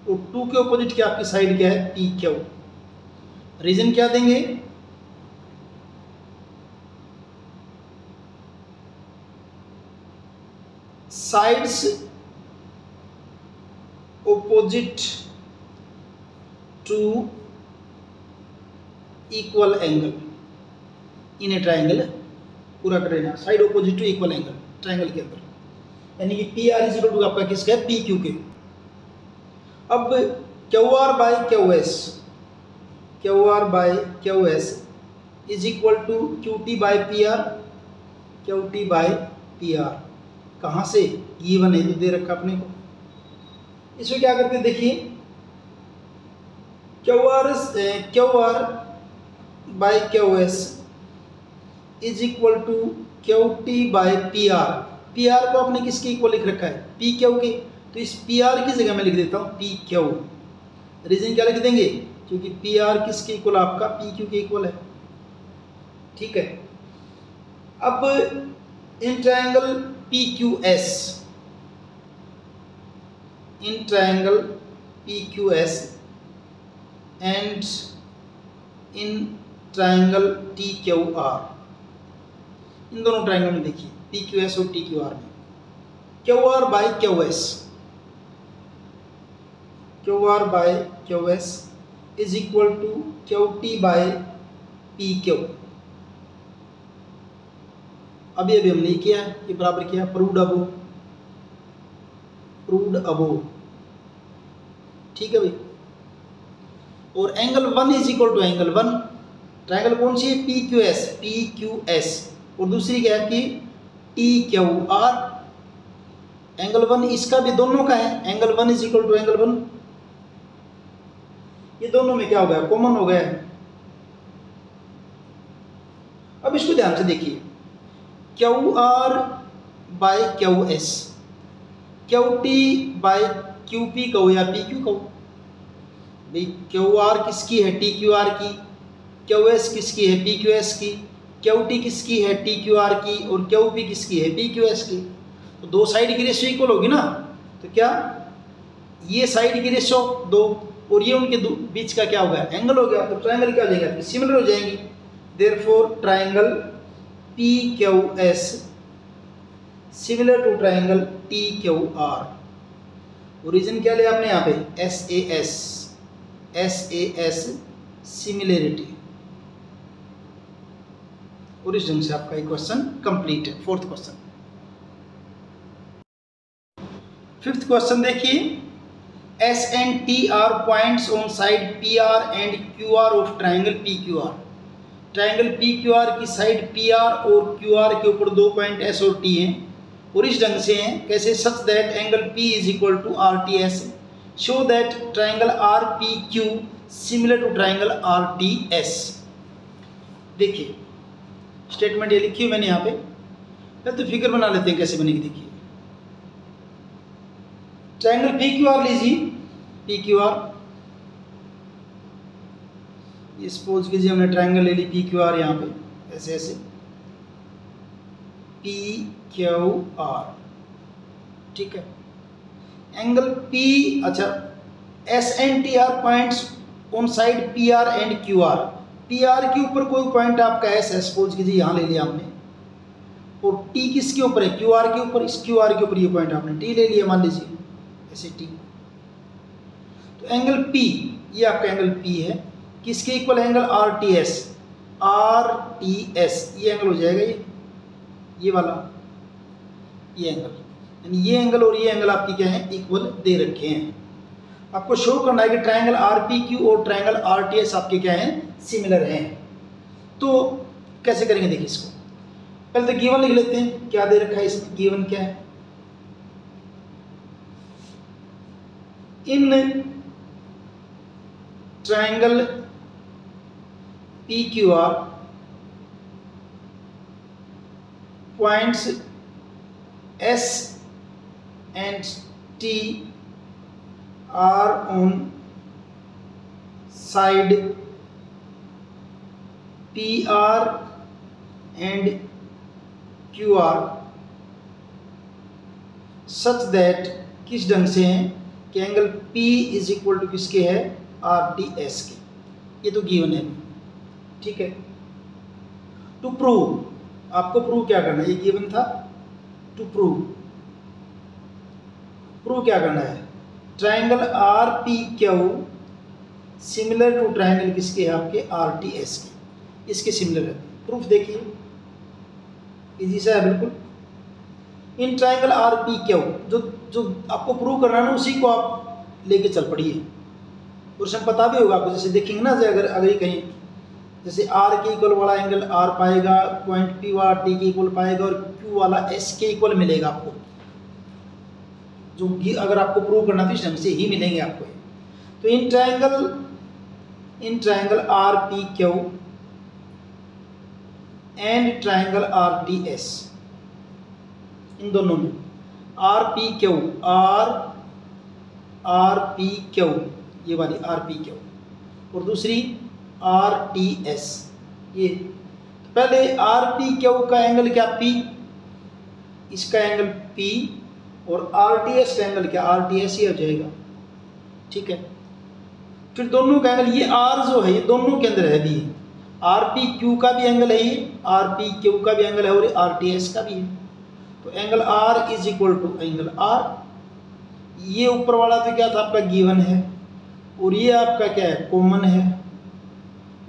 और 2 के ऑपोजिट क्या आपकी साइड क्या है, PQ। रीजन क्या देंगे, sides opposite to equal angle in a triangle। पूरा कर लेना, side opposite to equal angle triangle के अंदर, यानी कि PR इज इक्वल टू आपका किसका है, PQ के। अब QR by QS is equal to QT by PR। कहाँ से, गिवन है, दे रखा अपने को। इसमें क्या करते हैं देखिए, QR by QS is equal to QT by PR को आपने किसके इक्वल लिख रखा है, PQ के। तो इस PR की जगह मैं लिख देता हूँ PQ। रीजन क्या लिख देंगे, क्योंकि PR किसके इक्वल, आपका PQ के इक्वल है। ठीक है। अब in triangle P Q S, in triangle P Q S and in triangle T Q R, इन दोनों ट्रायंगल में देखिए पी क्यू एस और टी क्यू आर में Q R by Q S, Q R by Q S is equal to Q T by P Q. अभी हमने किया, ये बराबर किया, प्रूव्ड अबो, प्रूव्ड अबो, ठीक है भाई। और angle 1 is equal to angle 1, triangle कौन सी है, P Q S, P Q S, और दूसरी क्या है आपकी टी क्यू आर। एंगल 1 इसका भी दोनों का है, angle 1 is equal to angle 1, ये दोनों में क्या हो गया, कॉमन हो गया है। अब इसको ध्यान से देखिए, Q R by Q S, Q T by Q P कहो या पी क्यू कहो, भाई क्यू आर किसकी है, टी क्यू आर की, क्यू एस किसकी है, पी क्यू एस की, क्यू टी किसकी है, टी क्यू आर की, और क्यू पी किसकी है, पी क्यू एस की। तो दो साइड की रेशियो इक्वल होगी ना, तो क्या ये साइड की रेशियो 2 और ये उनके बीच का क्या होगा, एंगल हो गया, तो ट्रायंगल क्या हो जाएगा, सिमिलर हो जाएंगी। Therefore triangle P Q S similar to triangle T Q R. Origin क्या लिया आपने यहाँ पे, S A S, S A S similarity. और इस ढंग से आपका एक क्वेश्चन कंप्लीट है, फोर्थ क्वेश्चन। फिफ्थ क्वेश्चन देखिए, S and T R points on side P R and Q R of triangle P Q R. Triangle P Q R की side P R और क्यू आर के ऊपर 2 point S और T हैं, और इस ढंग से हैं कैसे, such that angle P is equal to R T S, show that triangle R P Q similar to triangle R T S. देखिए स्टेटमेंट ये लिखी है मैंने यहाँ पे, पहले तो फिगर बना लेते हैं कैसे बनेगी। देखिए ट्रायंगल पी क्यू आर लीजिए, पी क्यू आर, ये सपोज कीजिए हमने ट्रायंगल ले ली पी क्यू आर, यहाँ पे ऐसे ऐसे पी क्यू आर, ठीक है। एंगल पी, अच्छा S and T R points on side P R and Q R, P R के ऊपर कोई पॉइंट आपका एस है, सपोज कीजिए यहाँ ले लिया हमने, और टी किसके ऊपर है, क्यू आर के ऊपर, इस क्यू आर के ऊपर ये पॉइंट आपने टी ले लिया, मान लीजिए ऐसे टी। तो एंगल पी, ये आपका एंगल पी है, किसके इक्वल angle are T S, are T S, ये एंगल हो जाएगा ये वाला, ये एंगल, यानी ये एंगल और ये एंगल आपकी क्या है, इक्वल दे रखे हैं। आपको शो करना है कि ट्रायंगल आर पी क्यू और ट्रायंगल आर टी एस आपके क्या हैं, सिमिलर हैं। तो कैसे करेंगे देखिए इसको, पहले तो गिवन लिख लेते हैं, क्या दे रखा है इसमें, गिवन क्या है, in triangle P Q R points S and T R on side P R and Q R such that, किस ढंग से हैं कि angle P is equal to किसके है, आर टी एस के, ये तो गिवन है, ठीक है। टू प्रूव, आपको प्रूव क्या करना है, ये गिवन था, टू प्रूव, प्रूव क्या करना है, triangle R P Q similar to triangle किसके है आपके, आर टी एस के, इसके सिमिलर है। प्रूफ देखिए इजी सा है बिल्कुल। इन ट्रायंगल आर पी क्यू, जो आपको प्रूव करना है ना, उसी को आप लेके चल पड़िए, और उसमें पता भी होगा आपको, जैसे देखेंगे ना, अगर ये कहीं जैसे आर के इक्वल वाला एंगल आर पाएगा, पॉइंट पी वाला टी के इक्वल पाएगा, और क्यू वाला एस के इक्वल मिलेगा आपको, जो अगर आपको प्रूव करना तो इस ढंग से ही मिलेंगे आपको। तो in triangle R P Q and triangle R T S, इन दोनों में R P Q, R P Q, ये वाली आर पी क्यू, और दूसरी आर टी एस, ये पहले आर पी क्यू का एंगल क्या पी, इसका एंगल पी, और आर टी एस का एंगल क्या आर टी एस ही हो जाएगा, ठीक है। फिर दोनों का एंगल, ये आर जो है ये दोनों के अंदर है भी, आर पी क्यू का भी एंगल है, ये आर पी क्यू का भी एंगल है और आर टी एस का भी है। तो angle R is equal to angle R, ये ऊपर वाला तो क्या था आपका गिवन है, और ये आपका क्या है कॉमन है,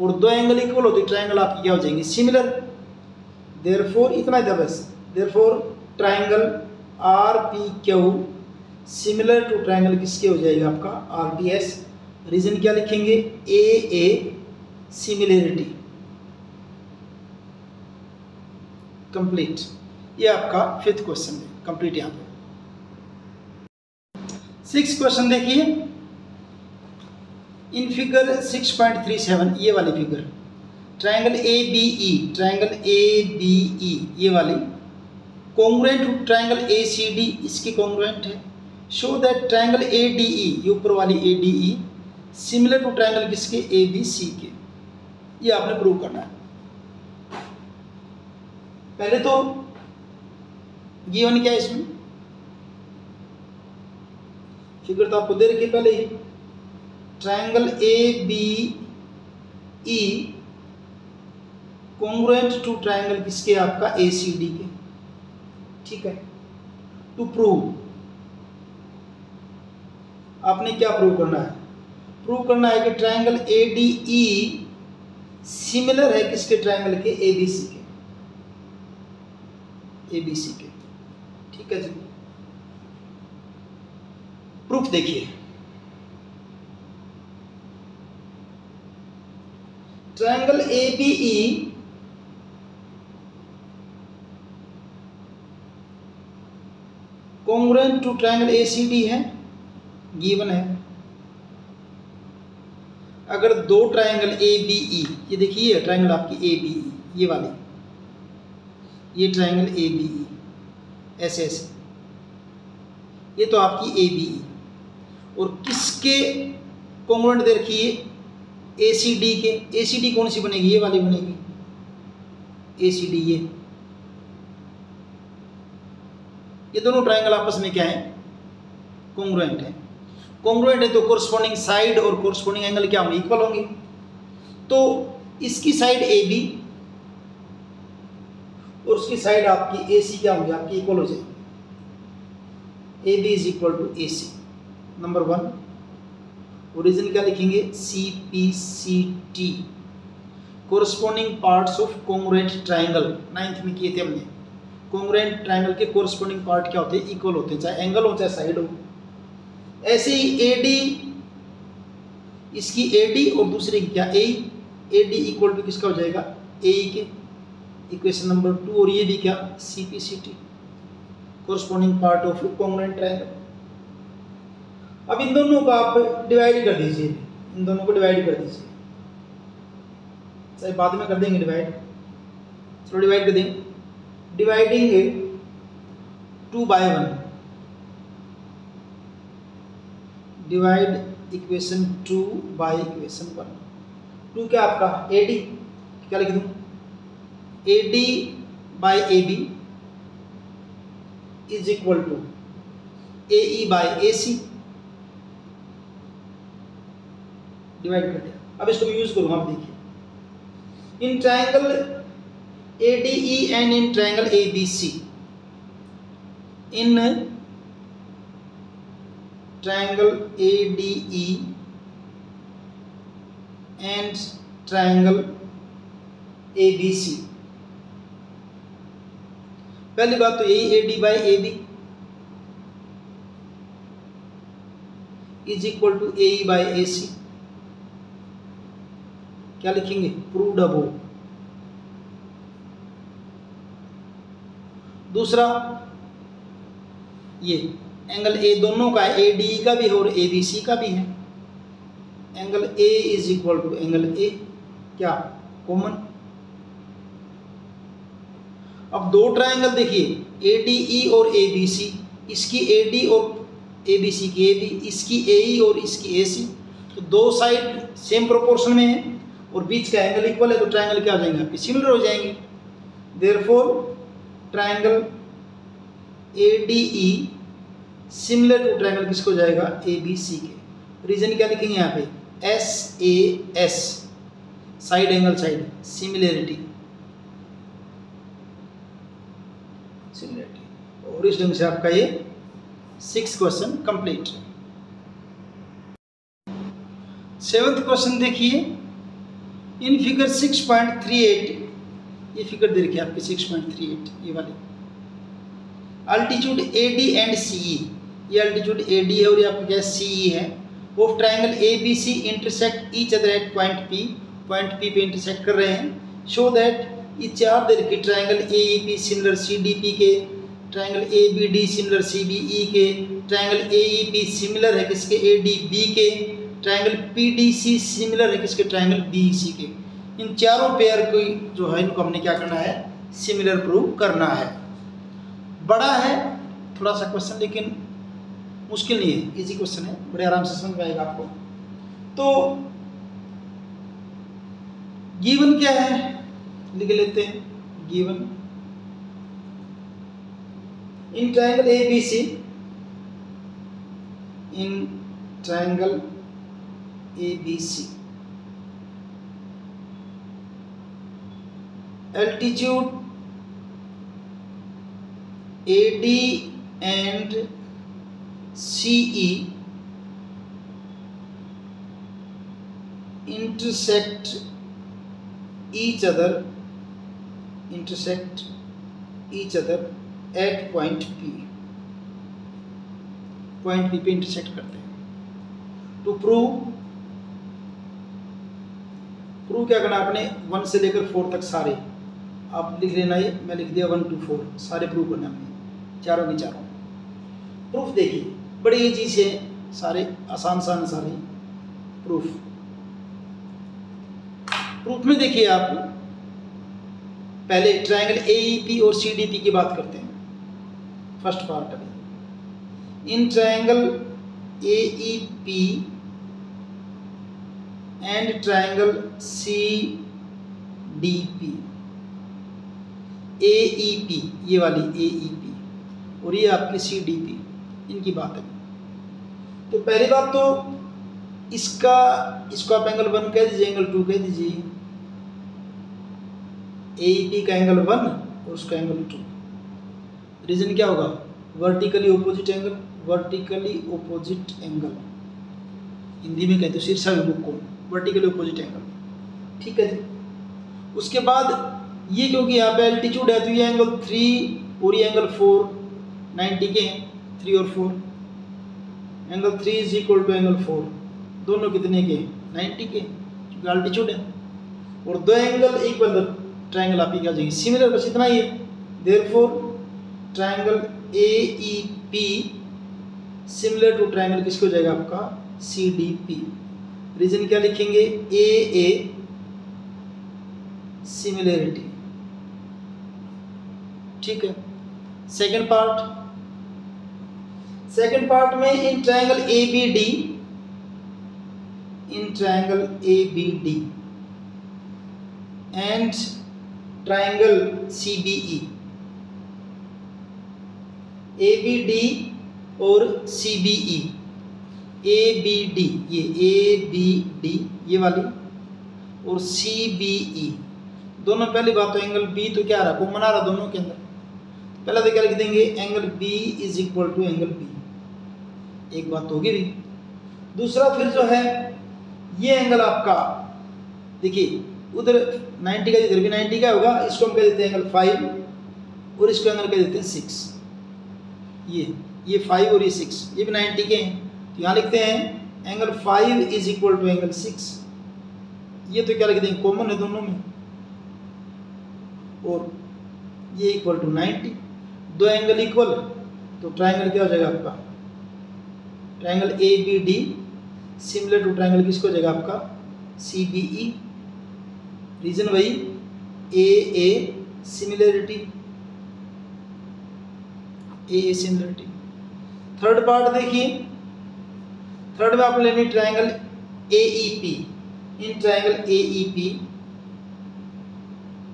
और दो एंगल इक्वल होते ट्रायंगल आपकी क्या हो जाएंगे सिमिलर। देयरफॉर इतना था बस, therefore triangle R P Q similar to triangle किसके हो जाएगा आपका आर टी एस। रीजन क्या लिखेंगे, ए सिमिलरिटी, कंप्लीट। ये आपका 5th क्वेश्चन है, कंप्लीट। यहाँ पे 6th क्वेश्चन देखिए, इन फिगर 6.37 ये वाली figure, triangle A B E, triangle A B E ये वाली congruent to triangle A C D, इसकी कॉन्ग्रुएंट है। Show that triangle A D E, ये ऊपर वाली A D E similar to triangle किसके ए बी सी के, ये आपने प्रूव करना है। पहले तो गिवन क्या है इसमें, फिगर तो आपको दे रखी पहले ही, triangle A B E congruent to triangle किसके आपका ए सी डी के, ठीक है। टू प्रूव आपने क्या प्रूव करना है, प्रूव करना है कि triangle A D E similar है किसके ट्रायंगल के ए बी सी के, ए बी सी के, ठीक है जी। प्रूफ देखिए, triangle A B E congruent to triangle A C D है, गिवन है। अगर दो ट्रायंगल ए बी ई, ये देखिए ट्रायंगल आपकी ए बी ई, ये वाली, ये ट्रायंगल ए बी ई ऐसे ऐसे, ये तो आपकी ए बी ई, और किसके कॉन्ग्रुएंट दे रखी है ए सी डी के। ए सी डी कौन सी बनेगी, ये वाली बनेगी ए सी डी, ये दोनों ट्रायंगल आपस में क्या है कॉन्ग्रुएंट है। कॉन्ग्रुएंट है तो कोरस्पॉन्डिंग साइड और कोरस्पॉन्डिंग एंगल क्या होंगे, इक्वल होंगे। तो इसकी साइड ए बी और उसकी साइड आपकी ए सी क्या होंगे, आपकी इक्वल हो जाएगी। A B is equal to A C, number 1। Origin क्या लिखेंगे, C P C T, corresponding parts of congruent triangle, 9th में किए थे हमने। कॉन्ग्रुएंट ट्रायंगल के कोरस्पॉन्डिंग पार्ट क्या होते हैं, इक्वल होते हैं, चाहे एंगल हो चाहे साइड हो। ऐसे ही ए डी, इसकी ए डी और दूसरे की क्या ए डी इक्वल टू किसका हो जाएगा ए के, इक्वेशन नंबर 2। और ये भी क्या C P C T, corresponding part of congruent triangle. अब इन दोनों को आप डिवाइड कर दीजिए, इन दोनों को डिवाइड कर दीजिए, चाहे बाद में कर देंगे डिवाइड, चलो डिवाइड कर देंगे। Dividing 2/1, divide equation 2 by equation 1। 2 क्या आपका ए डी, क्या लिख दूँ, A D by A B is equal to A E by A C, divide कर दिया। अब इसको यूज करूँ, आप देखिए, इन triangle A D E and in triangle A B C, in triangle ADE and triangle ABC। पहली बात तो यही AD by AB is equal to AE by AC, क्या लिखेंगे, प्रूव्ड अबोव। दूसरा ये एंगल ए दोनों का है, ए डी का भी है और ए बी सी का भी है। Angle A is equal to angle A, क्या कॉमन। अब दो ट्रायंगल देखिए, ए डी ई और ए बी सी, इसकी ए डी और ए बी सी की ए बी, इसकी ए ई और इसकी ए सी, तो दो साइड सेम प्रोपोर्शन में है, और बीच का एंगल इक्वल है तो ट्रायंगल क्या हो जाएंगे आपके, सिमिलर हो जाएंगे। Therefore triangle ADE similar to triangle किसको जाएगा, ABC के। रीजन क्या लिखेंगे यहाँ पे, SAS side angle side, similarity और इस ढंग से आपका ये 6 क्वेश्चन कंप्लीट। 7th क्वेश्चन देखिए, इन फिगर 6.38, ये फिगर दे रखी है आपकी 6.38 ये वाली, अल्टीट्यूड AD एंड CE, ये अल्टीट्यूड AD है और ये आपका क्या CE है, of triangle ABC intersect each other at point P पे इंटरसेक्ट कर रहे हैं। शो दैट ये चार दे रखी, ट्राइंगल AEP सिमिलर CDP के, ट्राइंगल ABD सिमिलर CBE के, ट्राइंगल AEP सिमिलर है किसके, ADB के, ट्राइंगल PDC सिमिलर है किसके, ट्राइंगल BEC के। इन चारों पेयर को जो है इनको हमने क्या करना है, सिमिलर प्रूव करना है। बड़ा है थोड़ा सा क्वेश्चन, लेकिन मुश्किल नहीं है, इजी क्वेश्चन है, बड़े आराम से समझ में आएगा आपको। तो गिवन क्या है लिख लेते हैं, given in triangle ABC, in triangle ABC altitude AD and CE intersect each other at point P पे इंटरसेक्ट करते हैं। टू प्रूव क्या करना आपने, 1 से लेकर 4 तक सारे आप लिख लेना, ये मैं लिख दिया 1 to 4 सारे प्रूव करना हमने, चारों के चारों प्रूफ। देखिए बड़ी इजी से सारे, आसान सारे प्रूफ में देखिए आप पहले ट्राइंगल AEP और CDP की बात करते हैं। फर्स्ट पार्ट अभी, इन triangle AEP and triangle CDP, AEP ये वाली AEP और ये आपकी CDP, इनकी बात है। तो पहली बात तो इसको आप एंगल 1 कह दीजिए, एंगल 2 कह दीजिए, AEP का एंगल 1 और उसका एंगल 2। रीजन क्या होगा, वर्टिकली ओपोजिट एंगल, हिंदी में कहते हो शीर्षाभिमुख कोण, वर्टिकली ओपोजिट एंगल, ठीक है जी। उसके बाद ये क्योंकि यहाँ पे एल्टीट्यूड है तो ये एंगल 3 और ये एंगल 4 90 के, 3 और 4, angle 3 is equal to angle 4, दोनों कितने के, 90 के, क्योंकि एल्टीट्यूड है। और दो एंगल इक्वल, ट्राइंगल आपकी क्या जाएगी, सिमिलर, बस इतना ही है। Therefore triangle AEP similar to triangle किसको हो जाएगा आपका, CDP। रीजन क्या लिखेंगे, AA सिमिलरिटी, ठीक है। सेकंड पार्ट में in triangle ABD and triangle CBE, ABD और CBE, ABD ये वाली और CBE दोनों, पहली बात तो एंगल B तो क्या आ रहा है, कॉमन आ रहा दोनों के अंदर। पहला तो क्या लिख देंगे, angle B is equal to angle B, एक बात होगी भी। दूसरा फिर जो है ये एंगल आपका देखिए, उधर 90 का, इधर भी 90 का होगा, इसको हम कह देते हैं एंगल 5 और इसको एंगल कह देते हैं 6। ये 5 और ये 6, ये भी 90 के हैं, तो यहाँ लिखते हैं angle 5 is equal to angle 6। ये तो क्या लिख देंगे, कॉमन है दोनों में, और ये इक्वल टू 90, दो एंगल इक्वल, तो ट्राइंगल क्या हो जाएगा आपका, triangle ABD similar to triangle किसको हो जाएगा आपका, CBE। रीजन वही, AA सिमिलरिटी। थर्ड पार्ट देखिए, थर्ड में आप लेनी triangle AEP in triangle AEP,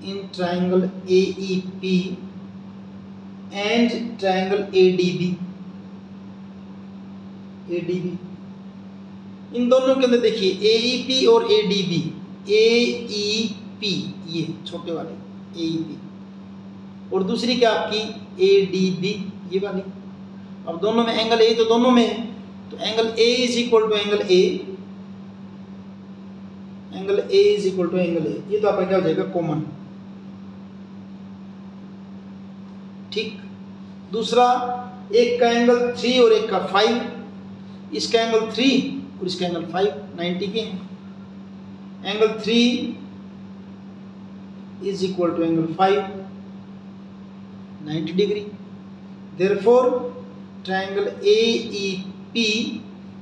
in triangle AEP and triangle ADB, इन दोनों के अंदर देखिए AEP और ADB, AEP ये छोटे वाले AEP और दूसरी क्या आपकी ADB ये वाली। अब दोनों में एंगल A तो दोनों में है, तो angle A is equal to angle A, angle A is equal to angle A, ये तो आपका क्या हो जाएगा कॉमन। ठीक, दूसरा एक का एंगल 3 और एक का 5, इसका एंगल 3 और इसका एंगल 5 90 के हैं। Angle 3 is equal to angle 5 90 degree. Therefore triangle AEP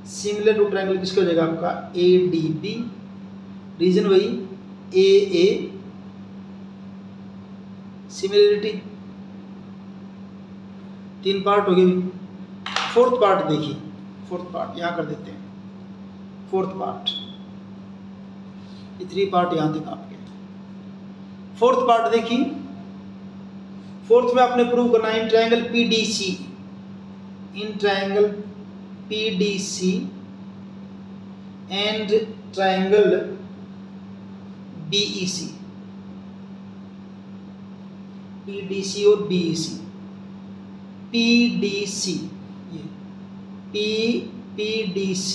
similar to triangle किसका हो जाएगा आपका ADB। रीजन वही AA सिमिलरिटी। 3 पार्ट हो गए। फोर्थ पार्ट देखिए, फोर्थ पार्ट यहाँ कर देते हैं। फोर्थ पार्ट, ये 3 पार्ट यहाँ तक आपके। फोर्थ पार्ट देखिए, फोर्थ में आपने प्रूव करना है in triangle PDC, in triangle PDC and triangle BEC, PDC और BEC। PDC ये PDC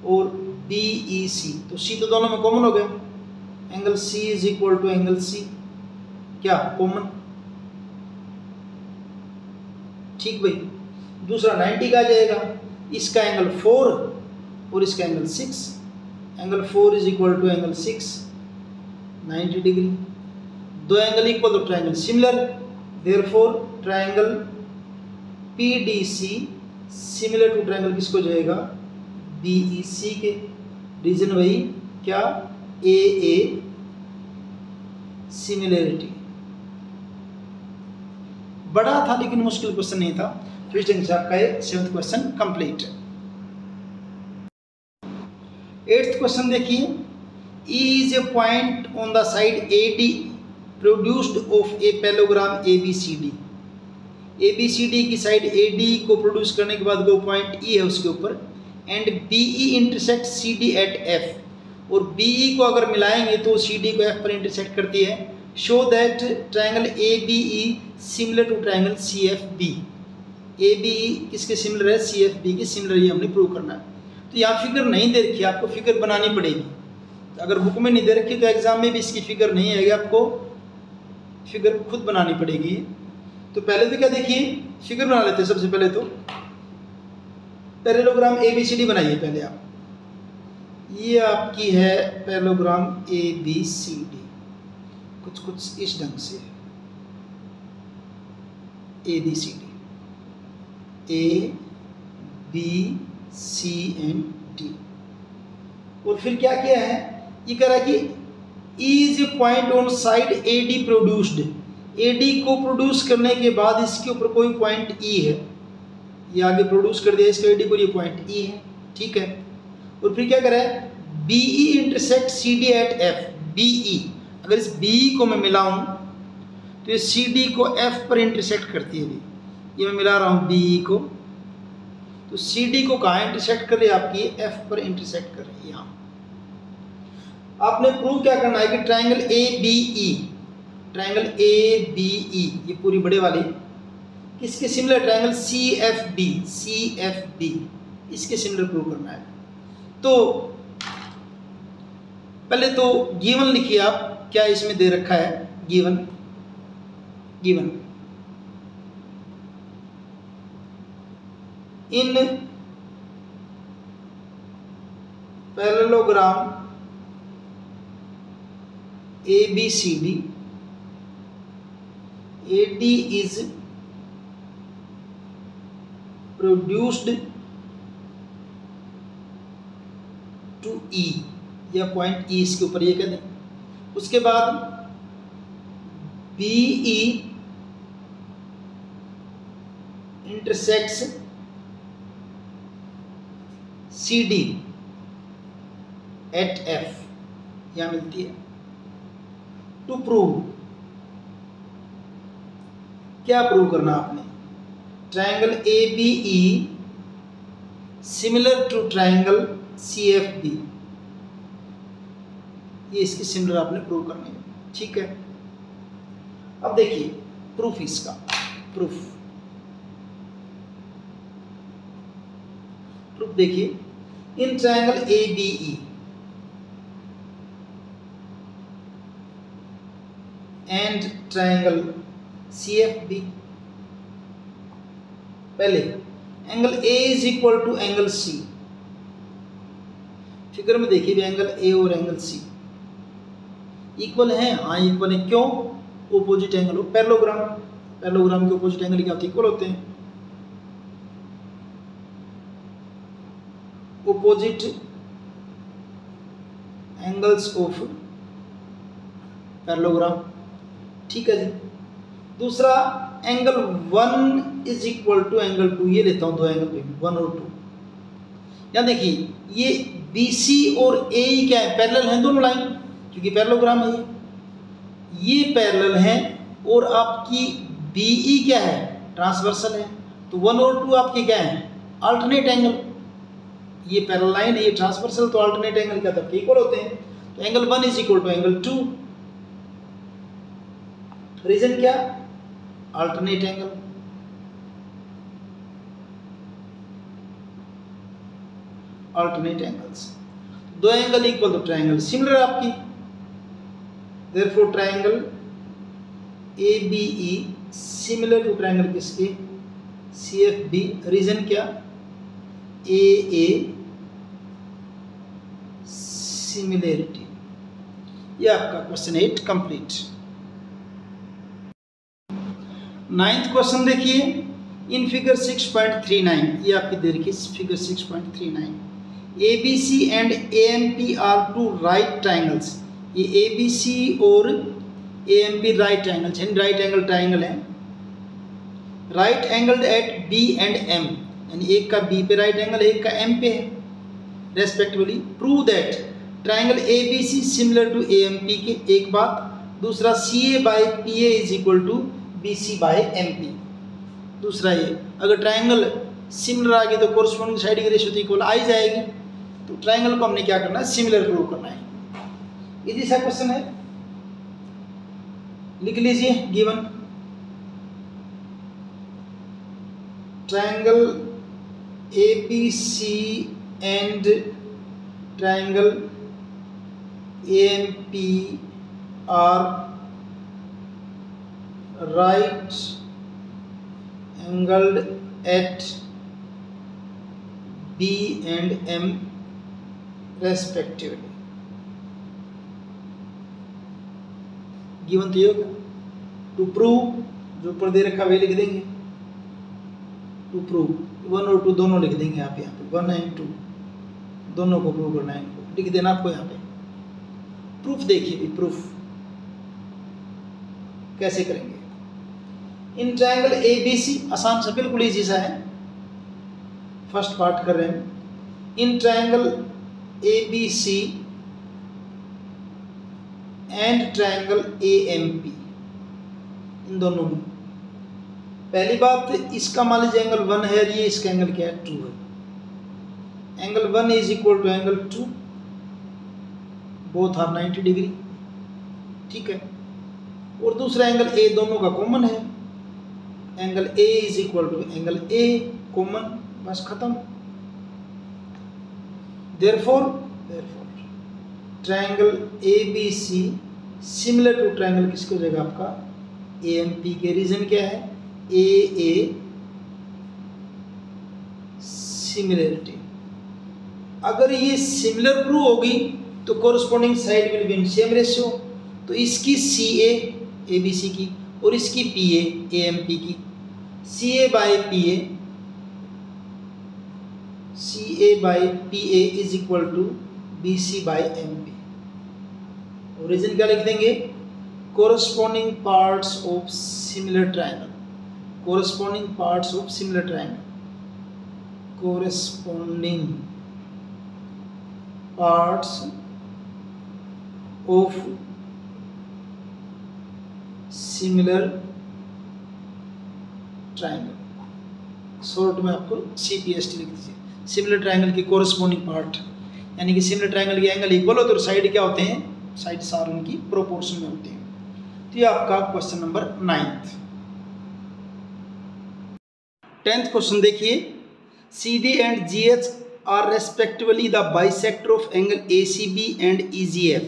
और BEC, तो C तो दोनों में कॉमन हो गया। Angle C is equal to angle C क्या कॉमन। ठीक भाई, दूसरा 90 का आ जाएगा। इसका एंगल 4 और इसका angle 6, angle 4 is equal to angle 6 90 degree. दो एंगल इक्वल तो triangle similar, therefore triangle PDC similar to triangle किसको हो जाएगा BEC के। रीजन वही क्या AA सिमिलरिटी। बड़ा था लेकिन मुश्किल क्वेश्चन नहीं था, तो इस ढंग से आपका ये 7th क्वेश्चन कंप्लीट है। 8th क्वेश्चन देखिए, E is a point on the side AD produced of a parallelogram ABCD। ABCD की साइड AD को प्रोड्यूस करने के बाद वो पॉइंट E है उसके ऊपर, and BE intersect CD at F, और BE को अगर मिलाएंगे तो CD को F पर इंटरसेक्ट करती है। Show that triangle ABE similar to triangle CFB। ABE किसके सिमिलर है CFB के सिमिलर, ये हमने प्रूव करना है। तो यहाँ फिगर नहीं दे रखी, आपको फिगर बनानी पड़ेगी। अगर बुक में नहीं दे रखी तो एग्जाम में भी इसकी फिगर नहीं आएगी, आपको फिगर खुद बनानी पड़ेगी। तो पहले तो क्या देखिए, फिगर बना लेते हैं। सबसे पहले तो पैरेललोग्राम ABCD बनाइए पहले आप। ये आपकी है पैरेललोग्राम ABCD, कुछ इस ढंग से ABCD, A B C and D। और फिर क्या किया है, ये कह रहा है कि E is a point on side AD produced. AD को प्रोड्यूस करने के बाद इसके ऊपर कोई पॉइंट E है, ये आगे प्रोड्यूस कर दिया इसका AD को, ये पॉइंट E है। ठीक है, और फिर क्या कर रहा है BE intersect CD at F। BE अगर इस BE को मैं मिलाऊं तो ये CD को F पर इंटरसेक्ट करती है। ये मैं मिला रहा हूँ BE को, तो CD को कहाँ इंटरसेक्ट कर रही है आपकी F पर इंटरसेक्ट कर रही है। यहाँ आपने प्रूव क्या करना है कि ट्रायंगल ABE, ट्रायंगल ABE ये पूरी बड़े वाली किसके सिमिलर, ट्रायंगल CFB इसके सिमिलर प्रूव करना है। तो पहले तो गिवन लिखिए आप, क्या इसमें दे रखा है given in parallelogram ABCD AD is produced to E, या पॉइंट E इसके ऊपर ये कह दें। उसके बाद BE intersects CD at F यहाँ मिलती है। टू प्रूव, क्या प्रूव करना आपने? Triangle A B E similar to triangle C F B, ये इसकी सिमिलर आपने प्रूव करनी है, ठीक है। अब देखिए प्रूफ इसका, प्रूफ देखिए, इन triangle A B E and triangle C F B, पहले angle A is equal to angle C, figure में देखिए भी एंगल ए और एंगल सी इक्वल है, हाँ इक्वल है, क्यों? ओपोजिट एंगल हो, पैरेललोग्राम, पैरेललोग्राम के ओपोजिट एंगल क्या होते हैं? इक्वल होते हैं। ओपोजिट एंगल्स ऑफ पैरेललोग्राम, ठीक है जी। दूसरा angle 1 is equal to angle 2, ये लेता हूं दो एंगल पे 1 और 2। यहाँ देखिए ये BC और AE क्या है? पैरेलल हैं दोनों लाइन, क्योंकि पैरेललोग्राम है ये पैरेलल हैं, और आपकी BE क्या है? ट्रांसवर्सल है। तो 1 और 2 आपके क्या है? Alternate angle. ये पैरेलल लाइन है, ये ट्रांसवर्सल, तो अल्टरनेट एंगल क्या तब इक्वल होते हैं। तो angle 1 is equal to angle 2। Reason क्या? Alternate angle. अल्टरनेट एंगल्स, दो एंगल इक्वल तो ट्रायंगल सिमिलर आपकी। Therefore triangle ABE similar to triangle किसके? CFB। रीजन क्या? AA similarity. ये आपका क्वेश्चन 8 कंप्लीट। 9th क्वेश्चन देखिए, इन फिगर 6.39, ये आपकी दे रखी है figure 6.39, ABC and AMP are two right triangles. ये ABC और AMP राइट ट्राइंगल्स हैं, राइट एंगल ट्राइंगल है, right angled at B and M, यानी एक का B पे राइट एंगल है, एक का M पे है respectively. Prove that triangle ABC similar to AMP के, एक बात। दूसरा CA by PA is equal to BC by MP। दूसरा ये, अगर ट्राइंगल सिमिलर आ गई तो कोरस्पोंडिंग साइड की रेशियो तो इक्वल आ ही जाएगी। तो ट्राइंगल को हमने क्या करना है? सिमिलर प्रूव करना है। इजी सा क्वेश्चन है, लिख लीजिए given. Triangle ABC and triangle AMP are right angled at B and M respectively। Given तो ये होगा। टू प्रूव, जो ऊपर दे रखा वे लिख देंगे। टू प्रूव 1 और 2 दोनों लिख देंगे आप यहाँ पे, 1 एंड 2 दोनों को प्रूव करना है, इनको लिख देना आपको यहाँ पे। प्रूफ देखिए, प्रूफ कैसे करेंगे। इन ट्रायंगल ABC, आसान सा, बिल्कुल इजी सा है, फर्स्ट पार्ट कर रहे हैं। In triangle ABC and triangle AMP, इन दोनों में पहली बात, इसका मान लीजिए एंगल 1 है, ये इसका एंगल क्या है? 2 है। Angle 1 is equal to angle 2, both are 90 degree, ठीक है। और दूसरा एंगल A दोनों का कॉमन है, angle A is equal to angle A common, बस खत्म। Therefore triangle ABC similar to triangle किसकी हो जाएगा? आपका AMP के। रीजन क्या है? AA similarity. अगर ये सिमिलर प्रूव होगी तो corresponding side will be in same ratio. तो इसकी CA ABC की और इसकी PA AMP की, CA by PA is equal to BC by MP। और रीजन क्या लिख देंगे? Corresponding parts of similar triangle, corresponding parts of similar triangle, corresponding parts of similar triangle, short में आपको CPST लिख दीजिए, सिमिलर ट्रायंगल की कोरस्पॉन्डिंग पार्ट, यानी कि सिमिलर ट्रायंगल के एंगल इक्वल होते हैं और साइड क्या होते हैं, साइड्स आर उनकी प्रोपोर्शन में होते हैं। तो ये आपका question number 9th। 10th question देखिए, CD and GH are respectively the bisector of angle ACB and EGF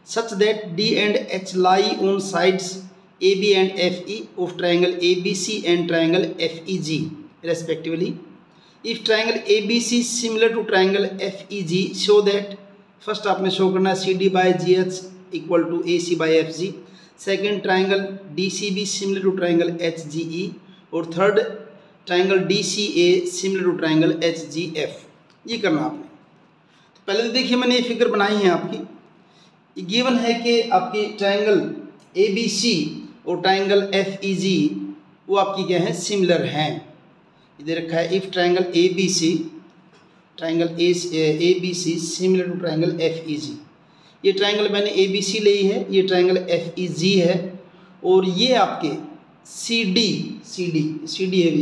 such that D and H lie on sides AB and FE of triangle ABC and triangle FEG respectively. If triangle ABC is similar to triangle FEG, show that, first आपने show करना है CD by GH equal to AC by FG, second triangle DCB similar to triangle HGE, और third triangle DCA similar to triangle HGF। ये करना आपने। तो पहले तो देखिए मैंने ये फिगर बनाई है आपकी, गिवन है कि आपकी ट्रायंगल ABC और ट्रायंगल FEG वो आपकी क्या है, सिमिलर हैं। इधर रखा है if triangle ABC similar to triangle FEG। ये ट्रायंगल मैंने ABC ली है, ये ट्रायंगल FEG है, और ये आपके CD है,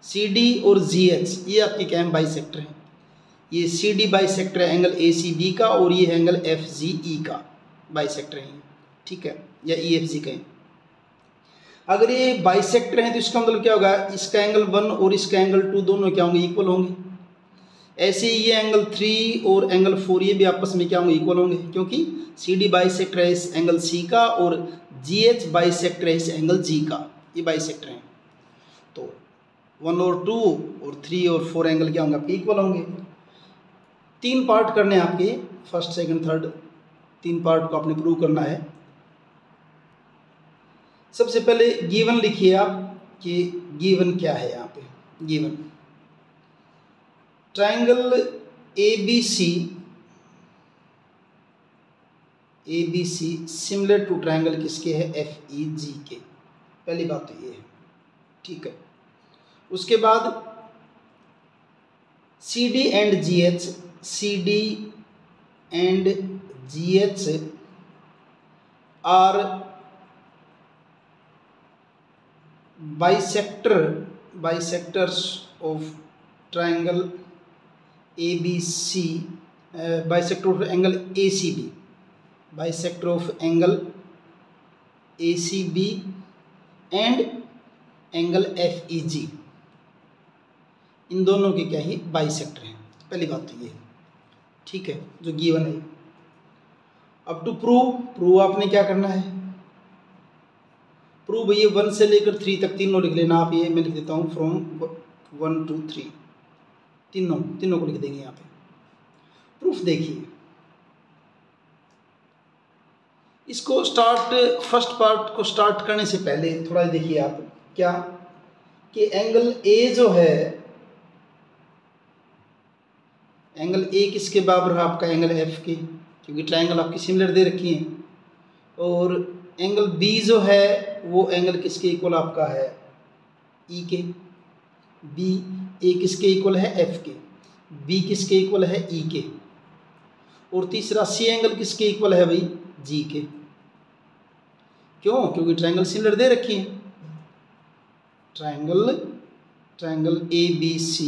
CD और GH ये आपके क्या है, बाइसेक्टर हैं। ये CD बाइसेक्टर है एंगल ACB का, और ये एंगल FGE का बाइसेक्टर है, ठीक है, या EFG का है। अगर ये बाइसेक्टर हैं तो इसका मतलब क्या होगा, इसका एंगल 1 और इसका एंगल 2 दोनों क्या होंगे, इक्वल होंगे। ऐसे ही ये एंगल 3 और एंगल 4 ये भी आपस में क्या होंगे, इक्वल होंगे, क्योंकि CD बाइसेक्टर है इस एंगल C का और GH बाइसेक्टर है इस एंगल G का, ये बाइसेक्टर हैं। तो 1 और 2 और 3 और 4 एंगल क्या होंगे, आपके इक्वल होंगे। 3 पार्ट करने हैं आपके, फर्स्ट सेकंड थर्ड, 3 पार्ट को आपने प्रूव करना है। सबसे पहले गिवन लिखिए आप कि गिवन क्या है। यहाँ पे given triangle ABC similar to triangle किसके है, FEG के। पहली बात तो ये है, ठीक है। उसके बाद CD and GH are bisectors of triangle ABC, bisector of angle ACB and angle FEG, इन दोनों के क्या ही बाइसेक्टर हैं। पहली बात तो ये है, ठीक है, जो गिवन है। अब टू प्रूव आपने क्या करना है, प्रूव ये 1 से लेकर 3 तक तीनों लिख लेना आप। ये मैं लिख देता हूँ फ्रॉम 1 to 3, तीनों को लिख देंगे यहाँ पे। प्रूफ देखिए, इसको फर्स्ट पार्ट को स्टार्ट करने से पहले थोड़ा देखिए आप क्या कि एंगल A जो है, एंगल A किसके बराबर है, आपका एंगल F के, क्योंकि ट्रायंगल आपकी सिमिलर दे रखी है। और एंगल B जो है वो एंगल किसके इक्वल आपका है, E के। A किसके इक्वल है, F के। B किसके इक्वल है, E के। और तीसरा C एंगल किसके इक्वल है भाई, G के। क्यों, क्योंकि ट्रायंगल सिमिलर दे रखी है। Triangle ABC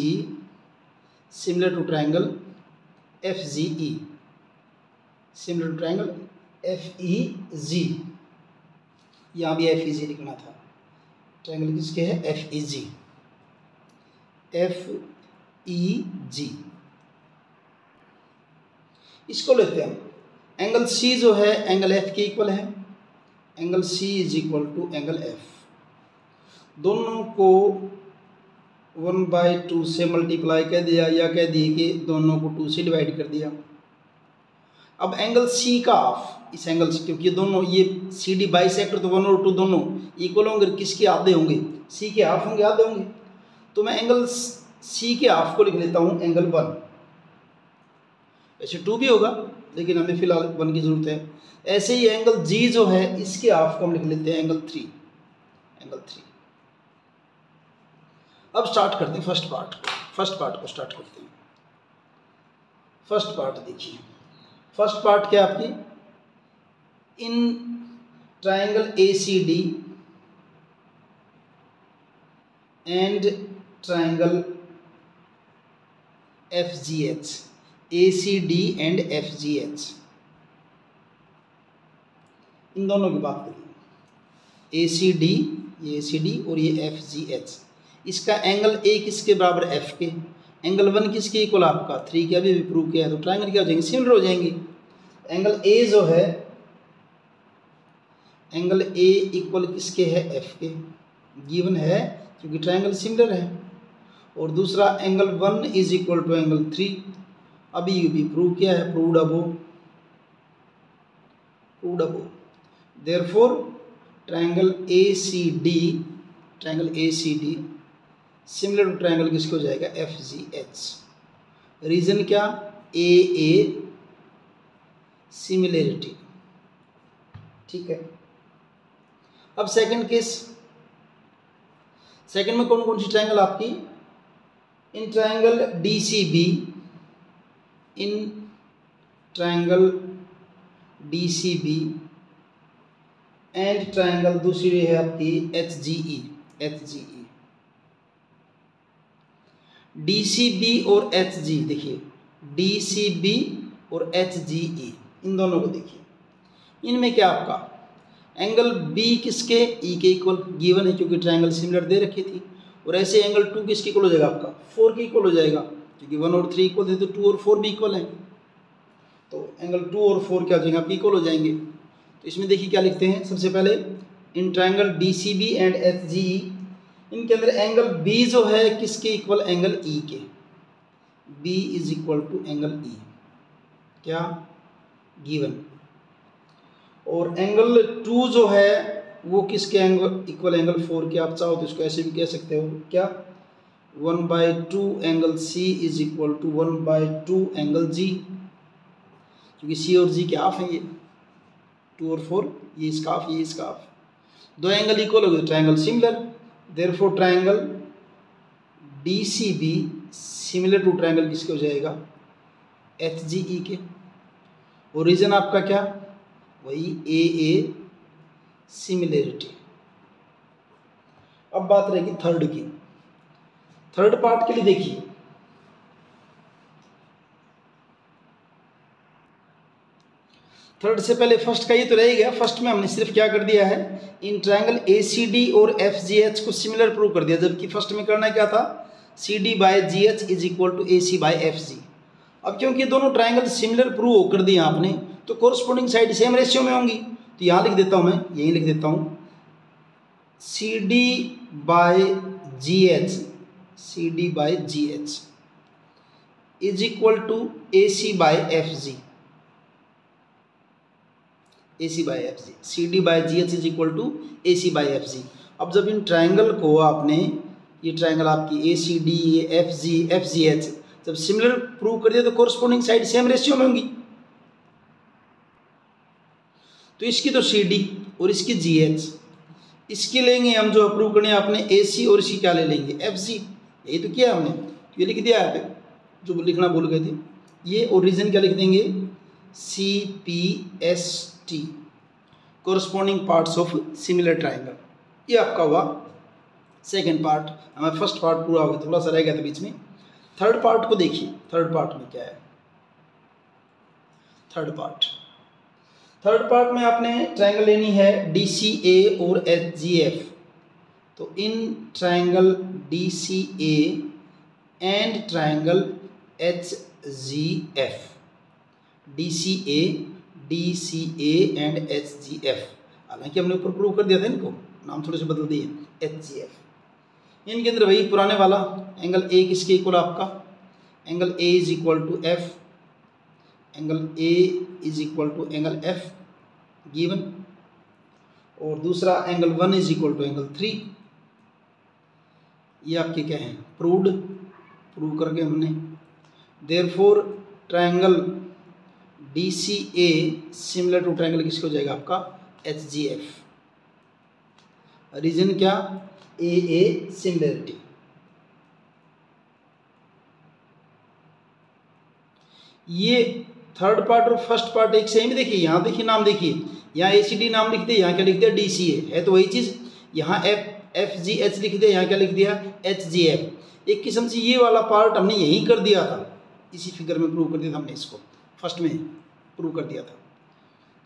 similar to triangle FGE, similar to triangle FEG। यहाँ भी FEG लिखना था। ट्रायंगल किसके है, FEG। इसको लेते हैं एंगल C जो है एंगल F के इक्वल है। Angle C is equal to angle F। दोनों को 1/2 से मल्टीप्लाई कर दिया, या कह दिए कि दोनों को 2 से डिवाइड कर दिया। अब एंगल C का हाफ इस एंगल से, क्योंकि दोनों ये CD बाइसेक्टर तो 1 और 2 दोनों इक्वल होंगे, किसके आधे होंगे, C के हाफ होंगे, आधे होंगे। तो मैं एंगल C के हाफ को लिख लेता हूँ एंगल 1। ऐसे 2 भी होगा, लेकिन हमें फिलहाल 1 की जरूरत है। ऐसे ही एंगल G जो है इसके हाफ को हम लिख लेते हैं एंगल 3। अब स्टार्ट करते हैं फर्स्ट पार्ट को स्टार्ट करते हैं। फर्स्ट पार्ट देखिए, फर्स्ट पार्ट क्या आपकी, in triangle ACD and triangle FGH, ACD and FGH, इन दोनों की बात करिए। ACD, ये ACD और ये FGH, इसका एंगल A किसके बराबर, F के। एंगल 1 किसके इक्वल आपका 3 के, अभी भी प्रूव किया है, तो ट्राइंगल क्या हो जाएंगे, सिमिलर हो जाएंगे। एंगल A जो है, एंगल A इक्वल किसके है, F के, गिवन है क्योंकि ट्राइंगल सिमिलर है। और दूसरा angle 1 is equal to angle 3, अभी भी प्रूव किया है, proved above. Therefore triangle ACD similar to triangle किसको हो जाएगा, FGH। रीजन क्या, AA सिमिलरिटी। ठीक है, अब सेकंड केस, सेकंड में कौन कौन सी ट्राइंगल आपकी, इन triangle DCB, in triangle DCB and triangle दूसरी है आपकी HGE। DCB और HG, देखिए DCB और HGE, इन दोनों को देखिए, इनमें क्या आपका एंगल B किसके, E के इक्वल गिवन है क्योंकि ट्राइंगल सिमिलर दे रखी थी। और ऐसे एंगल 2 किसके इक्वल हो जाएगा आपका, 4 के इक्वल हो जाएगा, क्योंकि 1 और 3 इक्वल थे तो 2 और 4 भी इक्वल हैं, तो एंगल 2 और 4 क्या हो जाएंगे आपके, इक्वल हो जाएंगे। तो इसमें देखिए क्या लिखते हैं, सबसे पहले इन ट्राइंगल DCB एंड HGE, इनके अंदर एंगल B जो है किसके इक्वल, एंगल E के, B is equal to angle E, क्या गिवन। और एंगल 2 जो है वो किसके एंगल इक्वल, एंगल 4 के। आप चाहो तो इसको ऐसे भी कह सकते हो, क्या 1/2 angle C is equal to 1/2 angle G, क्योंकि C और G के हाफ है, ये 2 और 4, ये इसका हाफ, ये इसका हाफ, दो एंगल इक्वल हो गए, triangle similar. Therefore triangle DCB similar to triangle किसके हो जाएगा, HGE के। और रीजन आपका क्या, वही AA सिमिलरिटी। अब बात रहेगी थर्ड की, थर्ड पार्ट के लिए देखिए, थर्ड से पहले फर्स्ट का ये तो रह गया। फर्स्ट में हमने सिर्फ क्या कर दिया है, इन ट्राइंगल ACD और FGH को सिमिलर प्रूव कर दिया, जबकि फर्स्ट में करना क्या था, CD/GH is equal to AC/FG। अब क्योंकि दोनों ट्राइंगल सिमिलर प्रूव होकर दिए आपने, तो कोरस्पोंडिंग साइड सेम रेशियो में होंगी, तो यहाँ लिख देता हूँ मैं, यही लिख देता हूँ CD/GH is equal to AC/FG, CD/GH is equal to AC/FG। अब जब इन ट्राइंगल को आपने, ये ट्राइंगल आपकी ACD, ये FGH जब सिमिलर प्रूव कर दिया, तो कोरस्पोंडिंग साइड सेम रेशियो में होंगी। तो इसकी तो CD और इसकी GH, इसकी लेंगे हम जो अप्रूव करने आपने AC, और इसकी क्या ले लेंगे, FG। यही तो किया हमने, ये लिख दिया यहाँ पे, जो लिखना भूल गए थे ये। और रीजन क्या लिख देंगे, CPST, corresponding parts of similar triangle. ये आपका हुआ सेकेंड पार्ट। हमारा फर्स्ट पार्ट पूरा हो गया, थोड़ा सा रह गया था बीच में। थर्ड पार्ट को देखिए, थर्ड पार्ट में क्या है, थर्ड पार्ट में आपने ट्राइंगल लेनी है DCA और HGF। तो in triangle DCA and triangle HGF, DCA and HGF, हालांकि हमने ऊपर प्रूव कर दिया था, इनको नाम थोड़े से बदल दिए, HGF। इनके अंदर वही पुराने वाला, एंगल A किसके इक्वल आपका, angle A is equal to F, angle A is equal to angle F given. और दूसरा angle 1 is equal to angle 3, ये आपके क्या हैं, प्रूव करके हमने। Therefore triangle DCA similar to triangle किसको हो जाएगा आपका, HGF। रीजन क्या, AA सिमिलरिटी। ये थर्ड पार्ट और फर्स्ट पार्ट एक सेम। देखिए यहाँ देखिए नाम देखिए, यहाँ ACD नाम लिख दिया, यहाँ क्या लिख दिया DCA, है तो वही चीज़। यहाँ FGH लिख दिया, यहाँ क्या लिख दिया HGF। एक किस्म से ये वाला पार्ट हमने यहीं कर दिया था, इसी फिगर में प्रूव कर दिया था हमने, इसको फर्स्ट में प्रूव कर दिया था।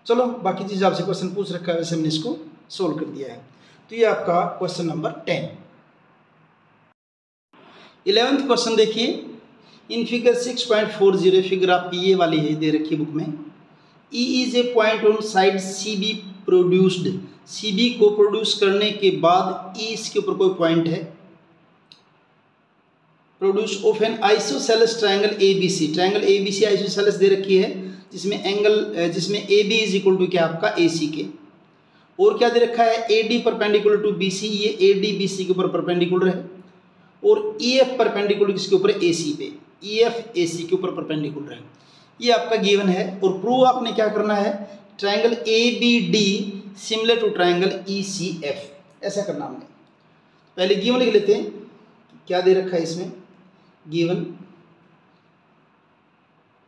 चलो बाकी चीज़ आपसे क्वेश्चन पूछ रखा है, वैसे हमने इसको सोल्व कर दिया है। तो ये आपका क्वेश्चन नंबर 10। 11th क्वेश्चन देखिए, इन फिगर 6.40, फिगर आपकी ये वाली है, दे रखी बुक में। E is a point on side CB produced, CB को प्रोड्यूस करने के बाद E इसके ऊपर कोई पॉइंट है, produce of an isosceles triangle ABC। Triangle ABC isosceles दे रखी है, जिसमें एंगल, जिसमें AB इज इक्वल टू क्या आपका AC के, और क्या दे रखा है AD परपेंडिकुलर टू BC, ये AD BC के ऊपर परपेंडिकुलर है, और EF परपेंडिकुलर किसके ऊपर AC पे, EF AC के ऊपर परपेंडिकुलर है। ये आपका गिवन है, और प्रूव आपने क्या करना है, triangle ABD similar to triangle ECF, ऐसा करना हमने। पहले गिवन लिख लेते हैं, क्या दे रखा है इसमें given,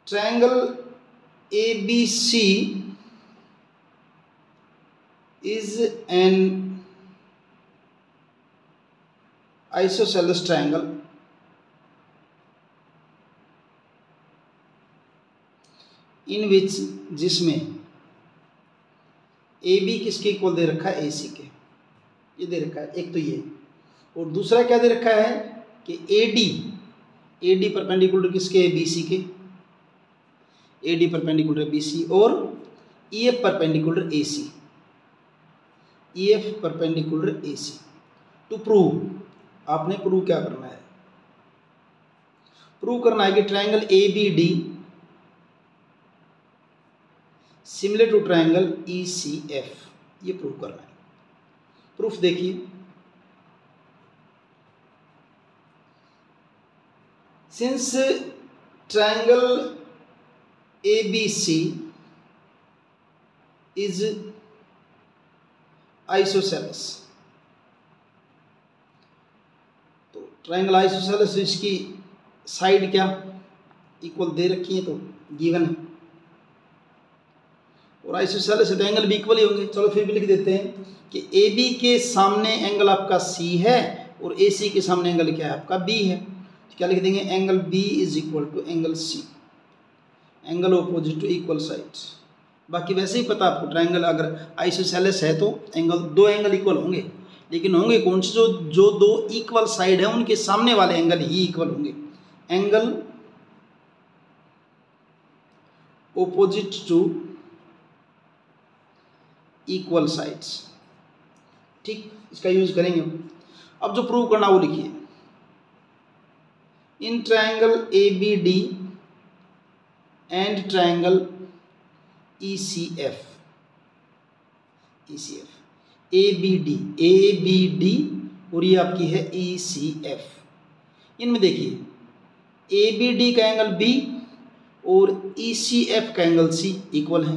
triangle ABC is an isosceles triangle in which, जिसमें AB किसके इक्वल दे रखा है AC के, ये दे रखा है एक तो ये, और दूसरा क्या दे रखा है कि AD परपेंडिकुलर किसके, BC के, AD परपेंडिकुलर BC, और EF perpendicular AC, EF perpendicular AC। To prove, आपने प्रूव क्या करना है, प्रूव करना है कि triangle ABD similar to triangle ECF, ये प्रूव करना है। प्रूफ देखिए, since triangle ABC is isosceles, तो ट्रायंगल आइसोसेलेस, इसकी साइड क्या इक्वल दे रखी है, तो गिवन है, और आइसोसेलेस है तो एंगल भी इक्वल ही होंगे। चलो फिर भी लिख देते हैं कि AB के सामने एंगल आपका C है, और AC के सामने एंगल क्या है आपका B है, तो क्या लिख देंगे, angle B is equal to angle C, angle opposite to equal sides. बाकी वैसे ही पता आपको, ट्रायंगल अगर आइसोसेलेस है तो एंगल, दो एंगल इक्वल होंगे, लेकिन होंगे कौन से, जो दो इक्वल साइड है उनके सामने वाले एंगल ही इक्वल होंगे, angle opposite to equal sides. ठीक, इसका यूज करेंगे। अब जो प्रूव करना वो लिखिए, in triangle ABD and triangle ECF, ABD और ये आपकी है ECF। इनमें देखिए ABD का एंगल B और ECF का एंगल C इक्वल है,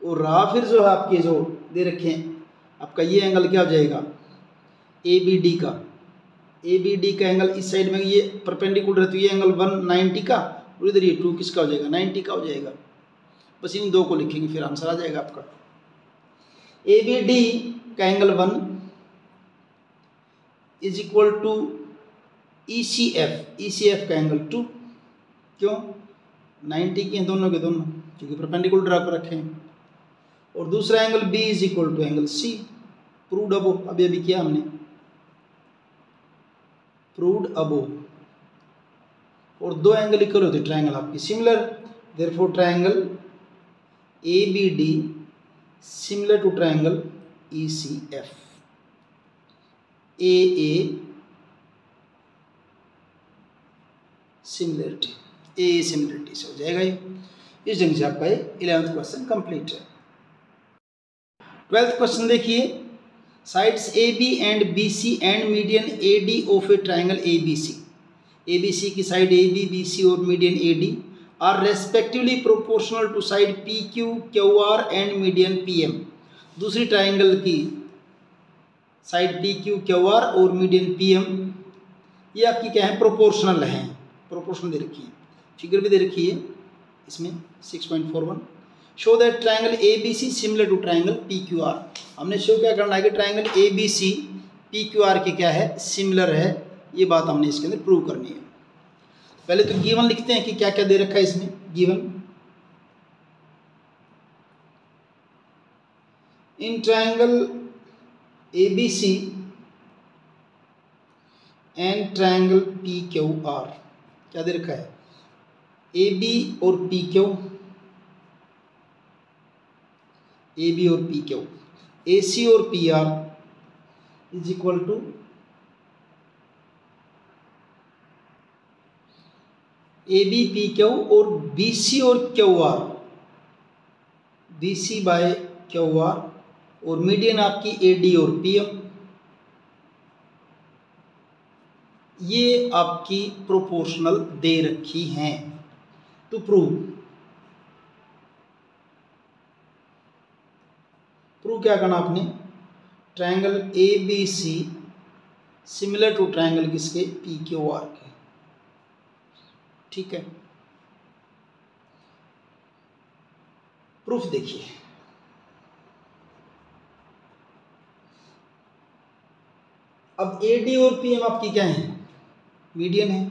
और रहा फिर जो है आपके जो दे रखे हैं आपका ये एंगल क्या हो जाएगा, ABD का एंगल इस साइड में ये परपेंडिकुलर है, तो ये एंगल 190 का, और इधर ये 2 किसका हो जाएगा, 90 का हो जाएगा। बस इन दो को लिखेंगे फिर आंसर आ जाएगा आपका। ABD का angle 1 is equal to ECF का एंगल 2, क्यों, 90 के हैं दोनों के दोनों, क्योंकि परपेंडिकुलर पर रखे हैं। और दूसरा angle B is equal to angle C, proved above, अभी किया हमने, प्रूव्ड अबो। और दो एंगल इक्वल होते ट्रायंगल आपकी similar, therefore triangle ABD similar to triangle ECF, AA similarity से हो जाएगा ये। इस ढंग से आपका ये 11th क्वेश्चन कंप्लीट है। 12th क्वेश्चन देखिए, sides AB and BC and median AD of a triangle ABC की साइड AB, BC और median AD are respectively proportional to side PQ, QR and median PM। दूसरी triangle की side PQ, QR और median PM ये आपकी क्या है, proportional है, प्रोपोर्शनल दे रखी है, फिगर भी दे रखी है, इसमें 6.41। Show that triangle A B C similar to triangle P Q R. हमने शो क्या करना है कि triangle A B C P Q R के क्या है, सिमिलर है। ये बात हमने इसके अंदर प्रूव करनी है। पहले तो गिवन लिखते हैं कि क्या क्या दे रखा है इसमें। Given in triangle A B C and triangle P Q R, क्या दे रखा है, ए बी और पी क्यू, ए बी और पी क्यू, ए सी और P R is equal to A B P Q और बी सी और Q R, B C by Q R, और मीडियन आपकी ए डी और P M. ये आपकी proportional दे रखी हैं। टू प्रूव क्या करना आपने, triangle A B C similar to triangle किसके, पी क्यू आर के। ठीक है, प्रूफ देखिए। अब ए डी और पी एम आपकी क्या है, मीडियन है।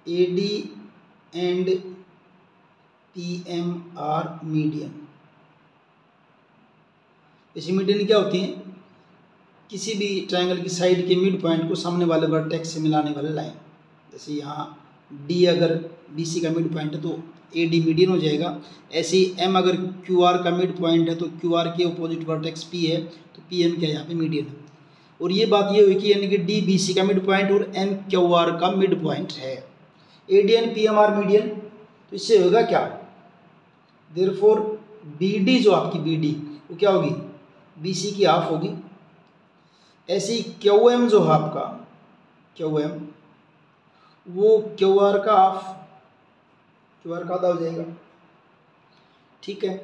A D and P M are median. ऐसी मीडियन क्या होती है, किसी भी ट्रायंगल की साइड के मिड पॉइंट को सामने वाले वर्टेक्स से मिलाने वाले लाइन। जैसे यहाँ डी अगर बी सी का मिड पॉइंट है तो ए डी मीडियन हो जाएगा। ऐसे ही एम अगर क्यू आर का मिड पॉइंट है तो क्यू आर के अपोजिट वर्टेक्स पी है तो पी एम क्या है यहाँ पे, मीडियन है। और ये बात ये हुई कि यानी कि डी बी सी का मिड पॉइंट और एम क्यू आर का मिड पॉइंट है। A D and P M are median, तो इससे होगा क्या, देयरफॉर बी डी जो आपकी बी डी वो क्या होगी, बी सी की हाफ होगी। ऐसे ही क्यू एम जो है आपका, क्यू एम वो क्यू आर का हाफ, क्यू आर का आधा हो जाएगा। ठीक है,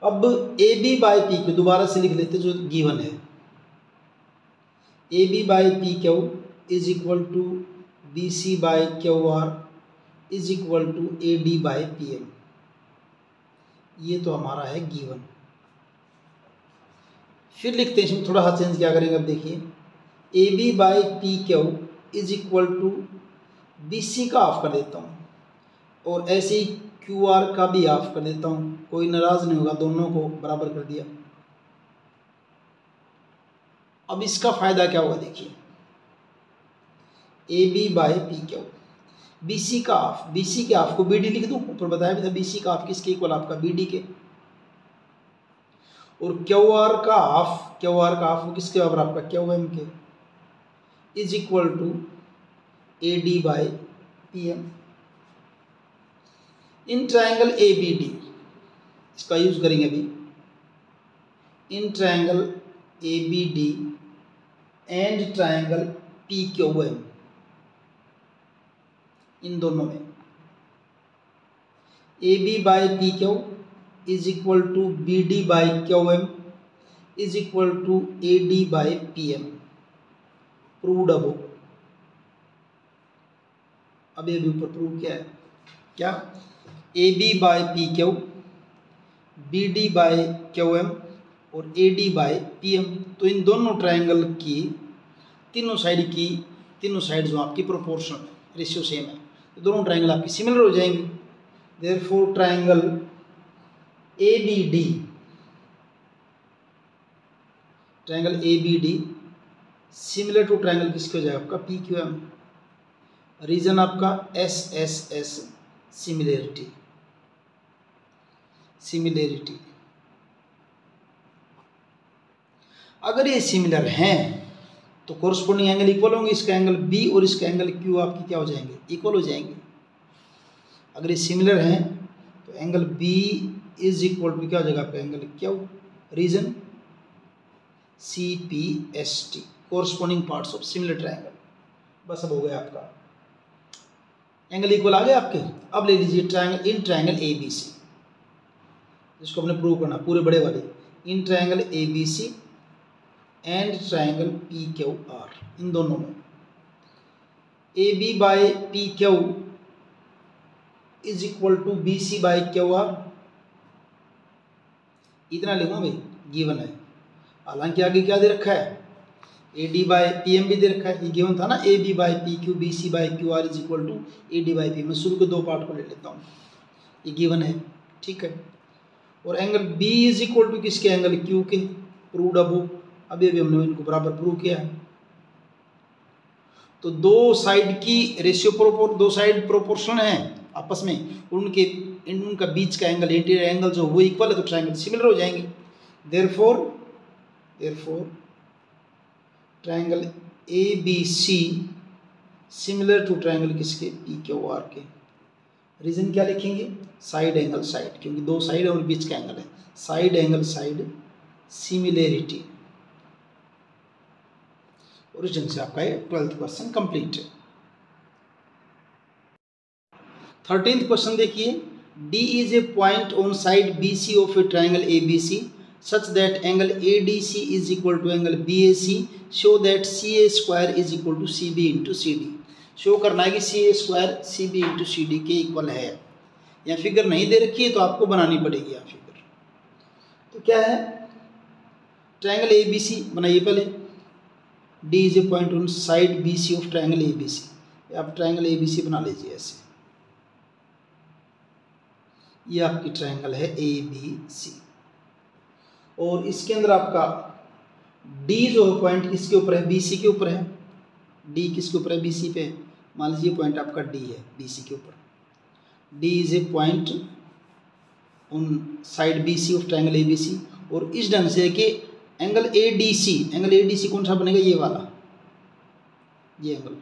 अब A B by P Q दोबारा से लिख लेते जो गिवन है। A B by P Q is equal to B C by Q R is equal to A D by P M. ये तो हमारा है गिवन। फिर लिखते हैं इसमें थोड़ा सा चेंज क्या करेंगे, अब देखिए A B by P Q is equal to B C का हाफ कर देता हूँ और ऐसे ही क्यू आर का भी हाफ कर देता हूँ, कोई नाराज नहीं होगा, दोनों को बराबर कर दिया। अब इसका फायदा क्या होगा देखिए, A B by P Q, B C का हाफ, बी सी के हाफ को बी डी लिख दूँ, ऊपर बताया भी था बी सी का हाफ किसके इक्वल, आपका बी डी के। और क्यू आर का हाफ, क्यू आर का हाफ वो किसके बराबर, आपका क्यू एम के, is equal to A D by P M. In triangle A B D, इसका यूज करेंगे अभी। In triangle A B D and triangle P Q M, इन दोनों में A B by P Q is equal to B D by Q M is equal to A D by P M. Proved अब अभी ऊपर prove किया है क्या, A B by P Q, B D by Q M और A D by P M. तो इन दोनों ट्रायंगल की तीनों साइड जो आपकी प्रोपोर्शनल रेशियो सेम है, तो दोनों ट्रायंगल आपकी सिमिलर हो जाएंगी। Therefore triangle A B D, triangle A B D similar to triangle किसके हो जाएगा, आपका पी क्यू एम। रीजन आपका S S S, similarity, similarity. अगर ये सिमिलर हैं तो कोरस्पोंडिंग एंगल इक्वल होंगे, इसका एंगल बी और इसका एंगल क्यू आपकी क्या हो जाएंगे, इक्वल हो जाएंगे। अगर ये सिमिलर हैं तो angle B is equal to क्या हो जाएगा, आपका angle Q. Reason C P S T, corresponding parts of similar triangle. बस अब हो गया आपका एंगल इक्वल आ गए आपके। अब ले लीजिए triangle, in triangle A B C, जिसको हमने प्रूव करना पूरे बड़े वाले, in triangle A B C and triangle P Q R, इन दोनों में A B by P Q is equal to B C by Q R, इतना लिखूँ भाई, गिवन है। हालांकि आगे क्या दे रखा है, A D by P M भी दे रखा है, ये गिवन था ना, A B by P Q B C by Q R is equal to A D by P. मैं शुरू के दो पार्ट को ले लेता हूँ, ये गिवन है, ठीक है। और angle B is equal to किसके, एंगल क्यू के, प्रूव्ड अबव। अभी अभी हमने इनको बराबर प्रूव किया है। तो दो साइड की रेशियो दो साइड प्रोपोर्शनल है आपस में, उनका बीच का एंगल, इंटीरियर एंगल जो वो इक्वल है, तो ट्रायंगल सिमिलर हो जाएंगे। Therefore triangle A B C similar to triangle किसके, पी क्यू आर के। रीजन क्या लिखेंगे, साइड एंगल साइड, क्योंकि दो साइड और बीच का एंगल है, साइड एंगल साइड सिमिलैरिटी। और इस ढंग से आपका ये 12th क्वेश्चन कंप्लीट है। 13th क्वेश्चन देखिए, D is a point on side BC of a triangle ABC such that angle ADC is equal to angle BAC. Show that CA square is equal to CB into CD. Show करना है कि CA square CB into CD के equal है। या figure नहीं दे रखी है तो आपको बनानी पड़ेगी यहाँ फिगर। तो क्या है, ट्रायंगल ABC बनाइए पहले। D is a point on side BC of triangle ABC। आप ट्रायंगल ABC बना लीजिए ऐसे। ये आपकी ट्रायंगल है ABC, और इसके अंदर आपका D जो है पॉइंट किसके ऊपर है, BC के ऊपर है। D किसके ऊपर है, BC पे। मान लीजिए पॉइंट आपका D है BC के ऊपर। D is a point on side BC of triangle ABC। और इस ढंग से कि एंगल ADC कौन सा बनेगा, ये वाला, ये एंगल,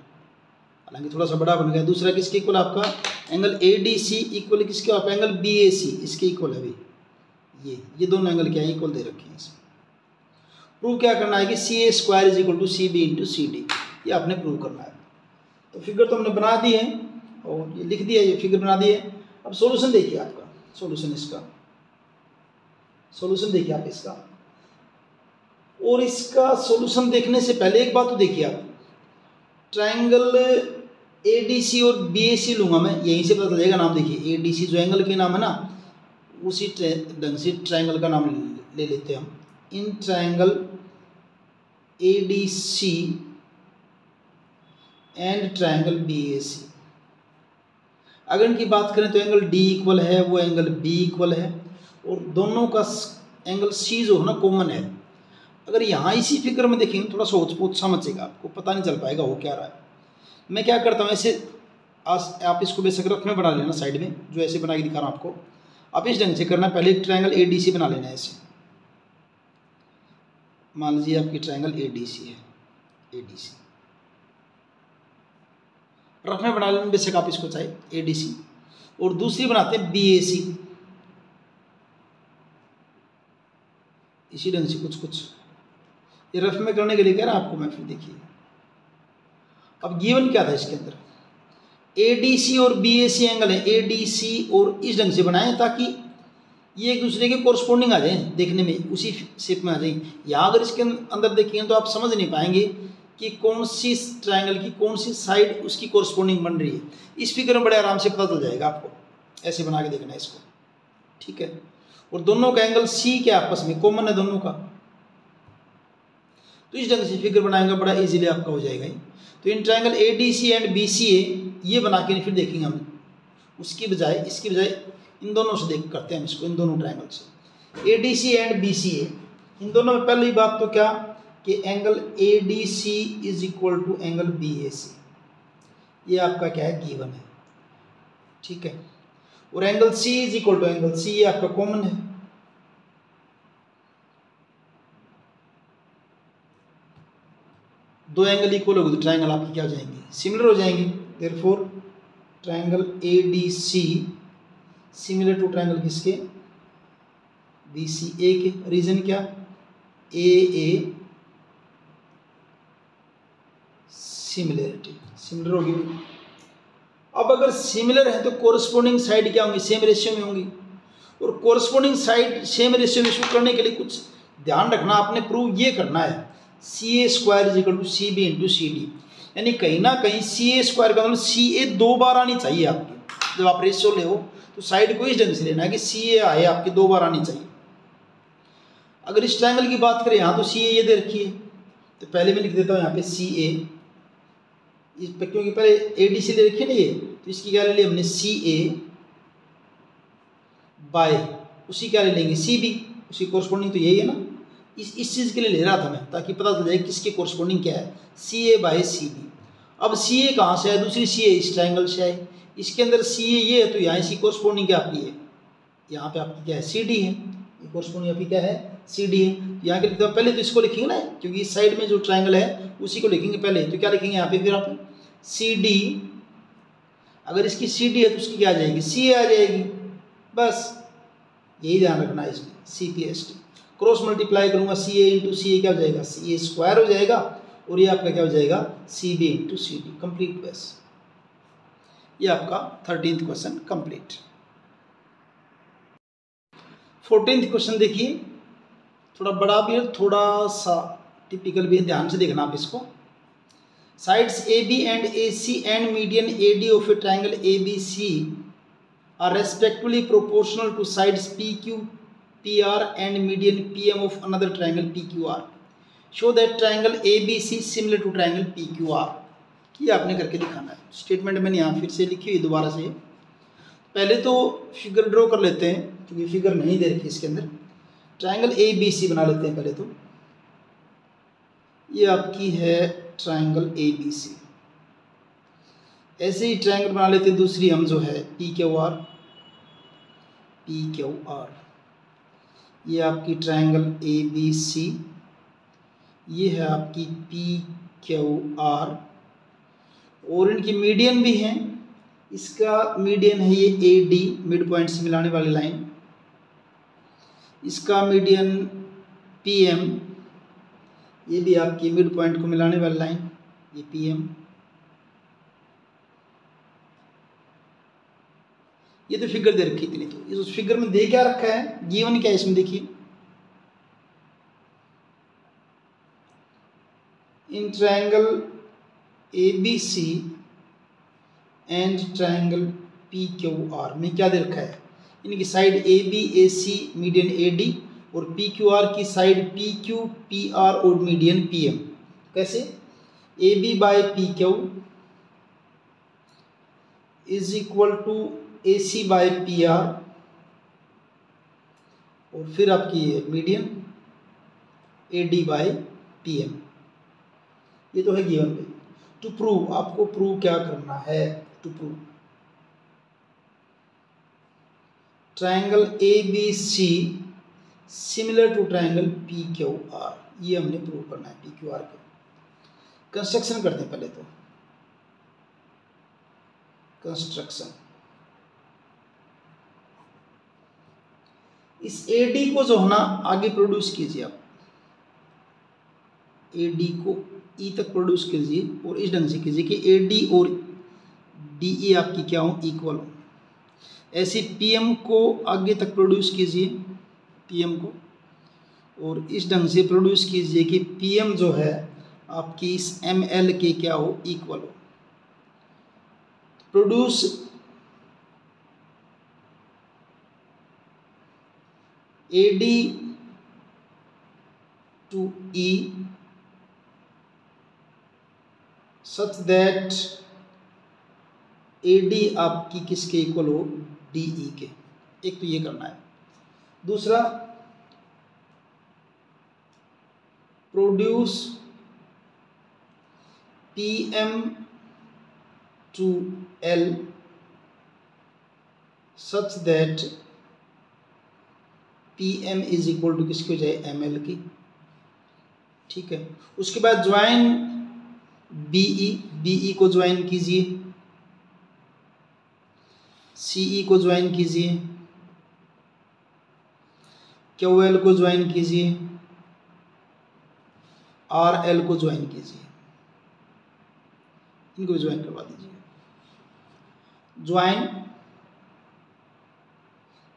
हालांकि थोड़ा सा बड़ा बन गया। दूसरा किसके इक्वल आपका, एंगल ADC इक्वल किसके, आप एंगल BAC इसके इक्वल है भाई। ये दोनों एंगल क्या है, इक्वल दे रखे हैं इसमें। प्रूव क्या करना है कि CA square is equal to CB into CD, ये आपने प्रूव करना है। तो फिगर तो हमने बना दी है और ये लिख दिया, ये फिगर बना दी है। अब सॉल्यूशन देखिए आपका, सॉल्यूशन देखिए आप इसका। और इसका सॉल्यूशन देखने से पहले एक बात तो देखिए आप, ट्रायंगल ADC और BAC लूँगा मैं, यहीं से पता चल जाएगा नाम। देखिए ADC जो एंगल के नाम है ना, उसी ढंग से ट्रायंगल का नाम ले लेते हैं हम। In triangle ADC and triangle BAC, अगर इनकी बात करें तो एंगल D इक्वल है, वो एंगल B इक्वल है, और दोनों का एंगल C जो है ना कॉमन है। अगर यहाँ इसी फिगर में देखेंगे थोड़ा सोच समझेगा, आपको पता नहीं चल पाएगा हो क्या रहा है। मैं क्या करता हूँ, ऐसे आप इसको बेशक रफ में बना लेना साइड में, जो ऐसे बना के दिखा रहा हूँ आपको। आप इस ढंग से करना, पहले एक ट्रायंगल ADC बना लेना है ऐसे। मान लीजिए आपकी ट्रायंगल ADC है, ADC रफ में बना लेना बेशक आप इसको चाहे ADC। और दूसरी बनाते हैं BAC, इसी ढंग से कुछ ये रफ में करने के लिए कह रहा आपको मैं। फिर देखिए अब गिवन क्या था इसके अंदर, ADC और BAC एंगल है, ADC और इस ढंग से बनाए ताकि ये एक दूसरे के कोरस्पोंडिंग आ जाए, देखने में उसी शेप में आ जाए। यहाँ अगर इसके अंदर देखेंगे तो आप समझ नहीं पाएंगे कि कौन सी ट्रायंगल की कौन सी साइड उसकी कोरस्पोंडिंग बन रही है। इस फिगर में बड़े आराम से पता चल जाएगा आपको, ऐसे बना के देखना है इसको, ठीक है। और दोनों का एंगल C क्या आपस में कॉमन है दोनों का, तो इस ढंग से फिगर बनाएंगे बड़ा इजीली आपका हो जाएगा। तो in triangle ADC and BCA ये बना के फिर देखेंगे हम, उसकी बजाय इसकी बजाय इन दोनों से देख करते हैं हम इसको, इन दोनों ट्रायंगल से ADC एंड BCA। इन दोनों में पहली बात तो क्या कि angle ADC is equal to angle BAC, ये आपका क्या है, गिवन है, ठीक है। और angle C is equal to angle C, ये आपका कॉमन है। दो एंगल इक्वल होगी तो ट्रायंगल आपकी क्या हो जाएंगे, सिमिलर हो जाएंगे। Therefore triangle ADC similar to triangle किसके, BCA के। रीजन क्या, AA सिमिलरिटी, सिमिलर होगी। अब अगर सिमिलर है तो कोरस्पोंडिंग साइड क्या होंगी, सेम रेशियो में होंगी। और कोरस्पोंडिंग साइड सेम रेशियो में शो करने के लिए कुछ ध्यान रखना, आपने प्रूव ये करना है CA square is equal to CB into CD, यानी कहीं ना कहीं CA स्क्वायर का मतलब CA 2 बार आनी चाहिए आपकी। जब आप रेशियो ले हो तो साइड को इस ढंग से लेना है कि सी ए आए आपकी 2 बार आनी चाहिए। अगर इस ट्रायंगल की बात करें यहाँ तो सी ए ये दे रखी है, तो पहले मैं लिख देता हूँ यहाँ पे सी ए, इस पे क्योंकि पहले ए डी सी ले रखी है ना ये, तो इसकी क्या ले ली हमने सी ए बाय उसी क्या ले लेंगे सी बी, उसी कोरस्पॉन्डिंग तो यही है ना, इस चीज़ के लिए ले रहा था मैं ताकि पता चल जाए किसके कोरस्पॉन्डिंग क्या है, सी ए बाय सी बी। अब सी ए कहाँ से है, दूसरी सी ए इस ट्रायंगल से आई, इसके अंदर सी ए ये है तो यहाँ इसी कोरस्पॉन्डिंग क्या आपकी है, यहाँ पे आपकी क्या है सी डी है, ये कोरस्पॉन्डिंग आपकी क्या है सी डी है। यहाँ के लिखते हैं पहले तो इसको लिखेंगे ना, क्योंकि इस साइड में जो ट्रायंगल है उसी को लिखेंगे पहले, तो क्या लिखेंगे यहाँ पे फिर आप सी डी, अगर इसकी सी डी है तो उसकी क्या आ जाएगी सी ए आ जाएगी, बस यही ध्यान रखना है इसमें। C P S T cross multiply करूँगा सी ए इंटू सी ए क्या हो जाएगा सी ए स्क्वायर हो जाएगा, और ये आपका क्या हो जाएगा C B into C D complete. बस ये आपका 13th question complete. 14th question देखिए, थोड़ा बड़ा भी है थोड़ा सा टिपिकल भी है, ध्यान से देखना आप इसको। Sides A B and A C and median A D of a triangle A B C are respectively proportional to sides P Q P R and median P M of another triangle P Q R. Show that triangle A B C similar to triangle P Q R. ये आपने करके दिखाना है। Statement मैंने यहाँ फिर से लिखी हुई दोबारा से, पहले तो फिगर ड्रॉ कर लेते हैं क्योंकि फिगर नहीं दे रखी इसके अंदर। ट्राइंगल ए बी सी बना लेते हैं पहले तो, ये आपकी है ट्राइंगल ए बी सी। ऐसे ही ट्राइंगल बना लेते हैं दूसरी हम जो है पी क्यू आर, ये आपकी ट्राइंगल ए बी सी, ये है आपकी पी क्यू आर, और इनकी मीडियन भी हैं। इसका मीडियन है ये ए डी, मिड पॉइंट से मिलाने वाली लाइन, इसका मीडियन पी एम, ये भी आपकी मिड पॉइंट को मिलाने वाली लाइन, ये पी एम। ये तो फिगर दे रखी इतनी, तो इस फिगर में दे क्या रखा है, गिवन क्या है इसमें देखिए, इन triangle A B C and triangle P Q R में क्या दे रखा है, इनकी side A B A C median A D, और पी क्यू आर की side P Q P R और मीडियन पी एम। कैसे, A B by P Q is equal to A C by P R, और फिर आपकी median A D by P M. ये तो है गिवन पे। टू प्रूव, आपको प्रूव क्या करना है, to prove triangle A B C similar to triangle P Q R, ये हमने प्रूव करना है। पी क्यू आर के कंस्ट्रक्शन करते हैं पहले तो, कंस्ट्रक्शन। इस ए डी को जो है ना आगे प्रोड्यूस कीजिए आप, ए डी को ई तक प्रोड्यूस कीजिए, और इस ढंग से कीजिए कि ए डी और डी ई आपकी क्या हो, इक्वल हो। ऐसे पी एम को आगे तक प्रोड्यूस कीजिए, पी एम को, और इस ढंग से प्रोड्यूस कीजिए कि पी एम जो है आपकी इस एम एल के क्या हो, इक्वल हो। Produce A D to E such that A D आपकी किसके इक्वल हो, डी ई के। एक तो ये करना है। दूसरा, produce P M to L such that P M is equal to किसकी हो जाए, एम एल की। ठीक है, उसके बाद ज्वाइन बीई को ज्वाइन कीजिए, सीई को ज्वाइन कीजिए, क्यू एल को ज्वाइन कीजिए, आर एल को ज्वाइन कीजिए, इनको ज्वाइन करवा दीजिए। ज्वाइन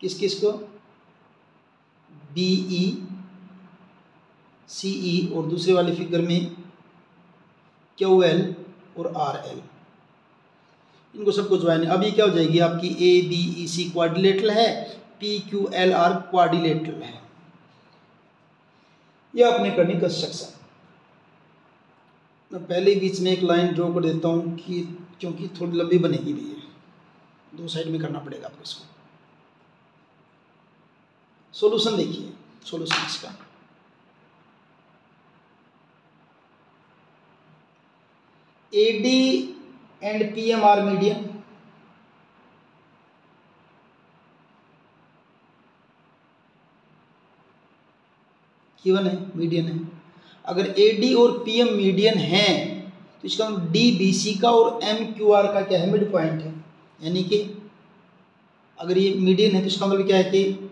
किस किस को, बीई सीई, और दूसरे वाली फिगर में क्यू एल और आर एल। इनको सबको ज्वाइन, अब ये क्या हो जाएगी आपकी ABEC क्वाड्रिलेटरल है, PQLR क्वाड्रिलेटरल है। ये आपने करनी कंस्ट्रक्शन। मैं पहले बीच में एक लाइन ड्रॉ कर देता हूँ कि क्योंकि थोड़ी लंबी बनेगी भी है, दो साइड में करना पड़ेगा आपको इसको। सॉल्यूशन देखिए, सॉल्यूशन इसका AD and PM are medium, given है, मीडियन है। अगर AD और PM मीडियन है तो इसका मतलब DBC का और MQR का क्या है, मिड पॉइंट है। यानी कि अगर ये मीडियन है तो इसका मतलब क्या है कि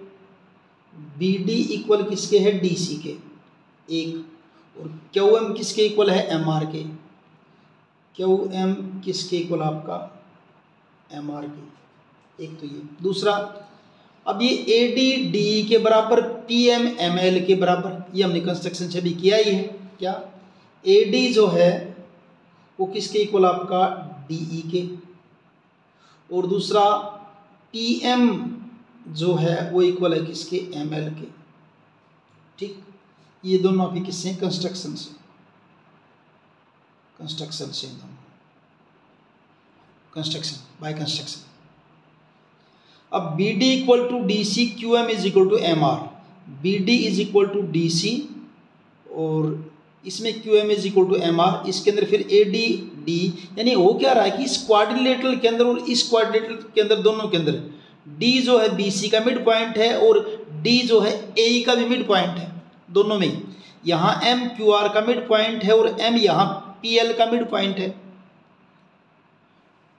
BD इक्वल किसके है, DC के एक, और QM किसके इक्वल है, MR के। QM किसके इक्वल आपका, MR के, एक तो ये। दूसरा, अब ये AD DE के बराबर, PM ML के बराबर, ये हमने कंस्ट्रक्शन से भी किया ही है। क्या AD जो है वो किसके इक्वल आपका, DE के, और दूसरा PM जो है वो इक्वल है किसके, ML के। ठीक, ये दोनों आपके किससे हैं, कंस्ट्रक्शन से, कंस्ट्रक्शन से, कंस्ट्रक्शन बाय कंस्ट्रक्शन। अब BD equal to DC, QM is equal to MR, BD is equal to DC और इसमें QM is equal to MR, इसके अंदर फिर AD D, यानी हो क्या रहा है कि इस क्वाड्रिलेटरल के अंदर और इस क्वाड्रिलेटरल के अंदर, दोनों के अंदर D जो है BC का मिड पॉइंट है और D जो है AE का भी मिड पॉइंट है, दोनों में। यहाँ MQR का मिड पॉइंट है और M यहाँ PL का मिड पॉइंट है।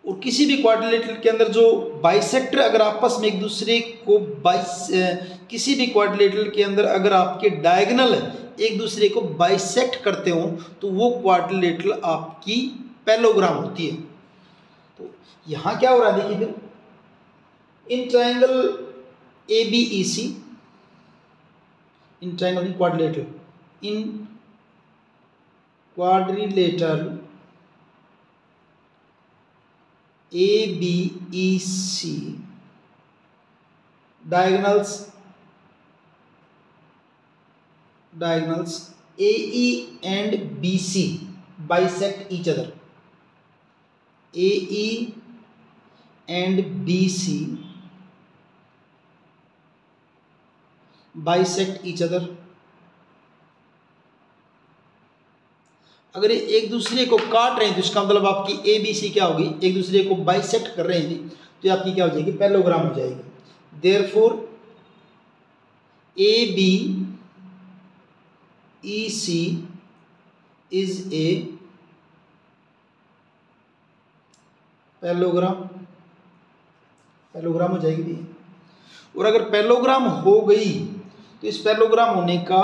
और किसी भी क्वाड्रिलेटरल के अंदर जो बाइसेक्टर अगर आपस में एक दूसरे को किसी भी क्वाड्रिलेटरल के अंदर अगर आपके डायगोनल एक दूसरे को बाइसेक्ट करते हो तो वो क्वाड्रिलेटरल आपकी पैरेललोग्राम होती है। तो यहाँ क्या हो रहा है देखिए, फिर in triangle ABEC, in triangle quadrilateral, in quadrilateral ABEC diagonals AE and BC bisect each other, AE and BC bisect each other। अगर ये एक दूसरे को काट रहे हैं तो इसका मतलब आपकी ABC क्या होगी, एक दूसरे को बाइसेक्ट कर रहे हैं तो ये आपकी क्या हो जाएगी, पैरेललोग्राम हो जाएगी। Therefore ABEC is a parallelogram, parallelogram हो जाएगी भी। और अगर पैरेललोग्राम हो गई तो इस पैरेललोग्राम होने का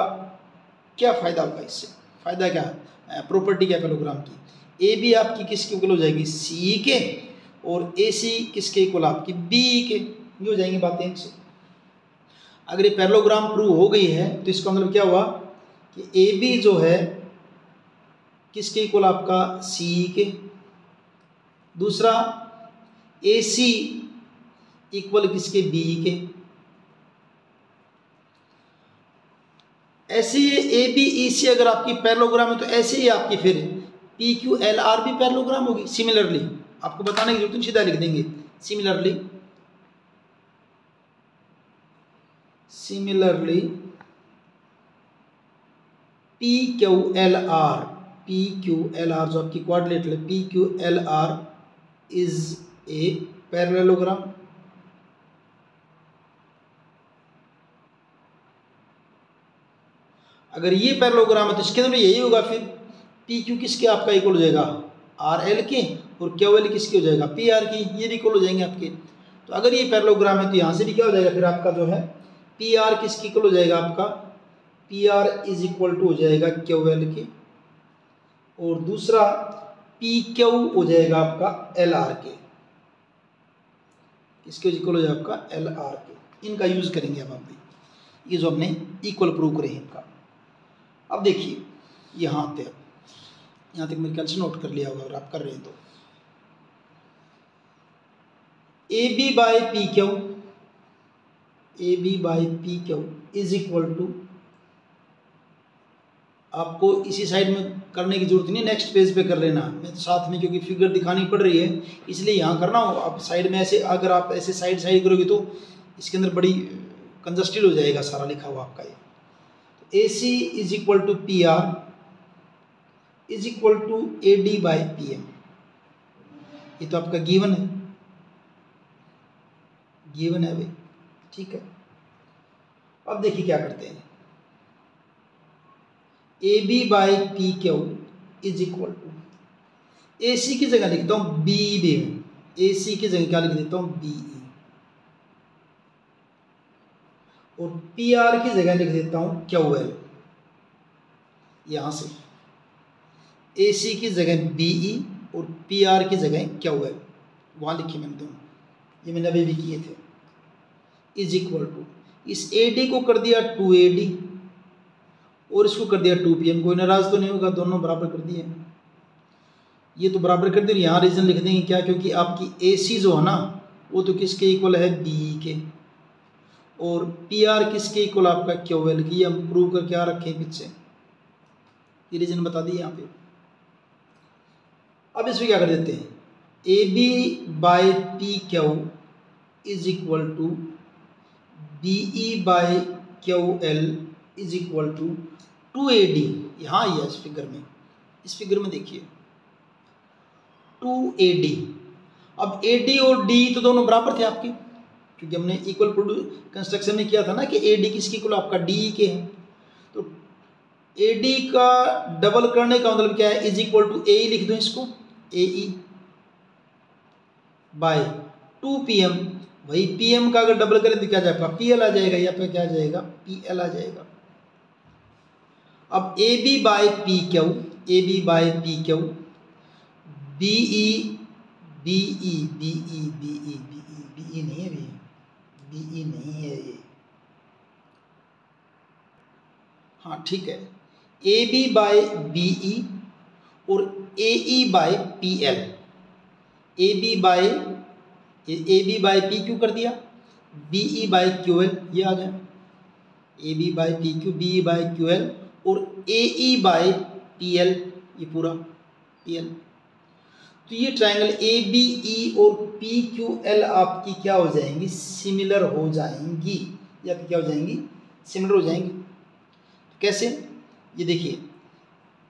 क्या फायदा होगा, इससे फायदा क्या है, प्रॉपर्टी क्या पैरेललोग्राम की, AB आपकी किसके इक्वल हो जाएगी, CE के, और AC किसके इक्वल आपकी, BE के। ये हो जाएंगी बातें इनसे। अगर ये पैरेललोग्राम प्रूव हो गई है तो इसका मतलब क्या हुआ कि AB जो है किसके इक्वल आपका, CE के, दूसरा AC इक्वल किसके, BE के। ऐसे ये ABEC अगर आपकी पैरेललोग्राम है तो ऐसे ही आपकी फिर PQLR भी पैरेललोग्राम होगी। सिमिलरली आपको बताने की जरूरत नहीं, सीधा लिख देंगे सिमिलरली PQLR जो आपकी क्वाड्रिलेटरल है, PQLR इज ए पैरेललोग्राम। अगर ये पैरेललोग्राम है तो इसके अंदर यही होगा, फिर PQ किसके आपका इक्वल हो जाएगा, RL के, और QL किसके हो जाएगा, PR की, ये भी इक्वल हो जाएंगे आपके। तो अगर ये पैरेललोग्राम है तो यहाँ से भी क्या हो जाएगा, फिर आपका जो है PR किसके इक्वल हो जाएगा, आपका PR इज इक्वल टू हो जाएगा QL के, और दूसरा PQ हो जाएगा आपका LR के, किसके इक्वल हो जाएगा आपका LR के। इनका यूज करेंगे अब आप, ये जो हमने इक्वल प्रूव करे हैं इनका। अब देखिए यहाँ तक मेरे ख्याल से नोट कर लिया होगा अगर आप कर रहे हैं तो। A B by P Q, A B by P Q is equal to, आपको इसी साइड में करने की जरूरत नहीं, नेक्स्ट पेज पे कर लेना, मैं तो साथ में क्योंकि फिगर दिखानी पड़ रही है इसलिए यहाँ करना हो। आप साइड में ऐसे, अगर आप ऐसे साइड साइड करोगे तो इसके अंदर बड़ी कंजस्टेड हो जाएगा सारा लिखा हुआ आपका ये। तो A C is equal to P R is equal to A D by P M, ये तो आपका गिवन है, गिवन है भाई, ठीक है। अब देखिए क्या करते हैं, A B by P Q is equal to, A C की जगह लिखता हूं बी बी, ए सी की जगह क्या लिख देता हूं बी ई, और पी आर की जगह लिख देता हूं क्यू एल। यहां से ए सी की जगह बी ई और पी आर की जगह क्यू एल, वहां लिखे मैंने दोनों, ये मैंने अभी भी किए थे। इज इक्वल टू, इस ए डी को कर दिया 2AD और इसको कर दिया 2PM, कोई नाराज तो नहीं होगा, दोनों बराबर कर दिए, ये तो बराबर कर दिए। यहाँ रीजन लिख देंगे क्या, क्योंकि आपकी AC जो है ना वो तो किसके इक्वल है, BE के, और PR किसके इक्वल आपका QL की, हम प्रूव करके आ रखे पीछे, ये रीजन बता दिए यहाँ पे। अब इसमें क्या कर देते हैं, AB by PQ is equal to BE by QL is equal to 2AD, यहाँ ही है इस फिगर में, इस फिगर में देखिए 2AD। अब AD और D तो दोनों बराबर थे आपके, क्योंकि हमने इक्वल कंस्ट्रक्शन में किया था ना कि AD किसकी इक्वल, आपका DE के हैं। तो AD का डबल करने का मतलब क्या है, इज इक्वल टू AE लिख दो इसको, AE बाय 2PM, वही PM का अगर डबल करें तो क्या जाएगा, PL आ जाएगा, या फिर क्या आ जाएगा, PL आ जाएगा। अब AB by PQ, AB by PQ, BE BE BE BE BE BE नहीं है, BE नहीं है ये, हाँ ठीक है, AB बाई BE और AE by PL, AB by PQ कर दिया, BE बाई QL ये आ गया, AB by PQ, BE by QL और AE बाई PL, ये पूरा PL। तो ये ट्रायंगल ABE और PQL आपकी क्या हो जाएंगी, सिमिलर हो जाएंगी, या फिर क्या हो जाएंगी, सिमिलर हो जाएंगी। तो कैसे, ये देखिए,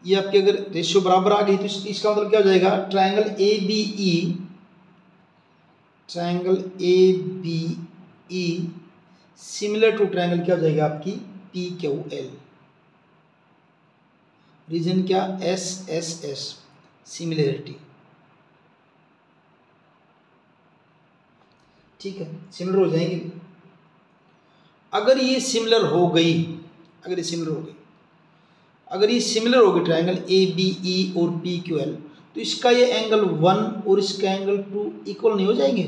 ये आपके अगर रेशियो बराबर आ गई तो इसका मतलब क्या हो जाएगा, triangle ABE similar to triangle क्या हो जाएगा आपकी PQL। रीजन क्या, SSS सिमिलरिटी, ठीक है, सिमिलर हो जाएंगे। अगर ये सिमिलर हो गई, अगर ये सिमिलर हो गई, अगर ये सिमिलर होगी ट्रायंगल ABE और PQL, तो इसका ये एंगल 1 और इसका एंगल 2 इक्वल नहीं हो जाएंगे,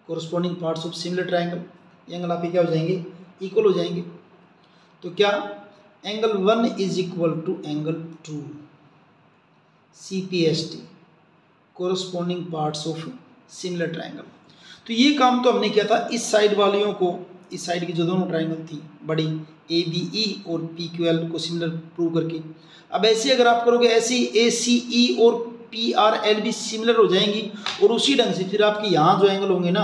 corresponding parts of similar triangle, ये एंगल आपके क्या हो जाएंगे, इक्वल हो जाएंगे। तो क्या, angle 1 is equal to angle 2, CPST, corresponding parts of similar triangle. तो ये काम तो हमने किया था इस साइड वालियों को, इस साइड की जो दोनों ट्रायंगल थी बड़ी ABE और PQL को सिमिलर प्रूव करके। अब ऐसे अगर आप करोगे, ऐसे ACE और PRL भी सिमिलर हो जाएंगी, और उसी ढंग से फिर आपके यहाँ जो एंगल होंगे ना,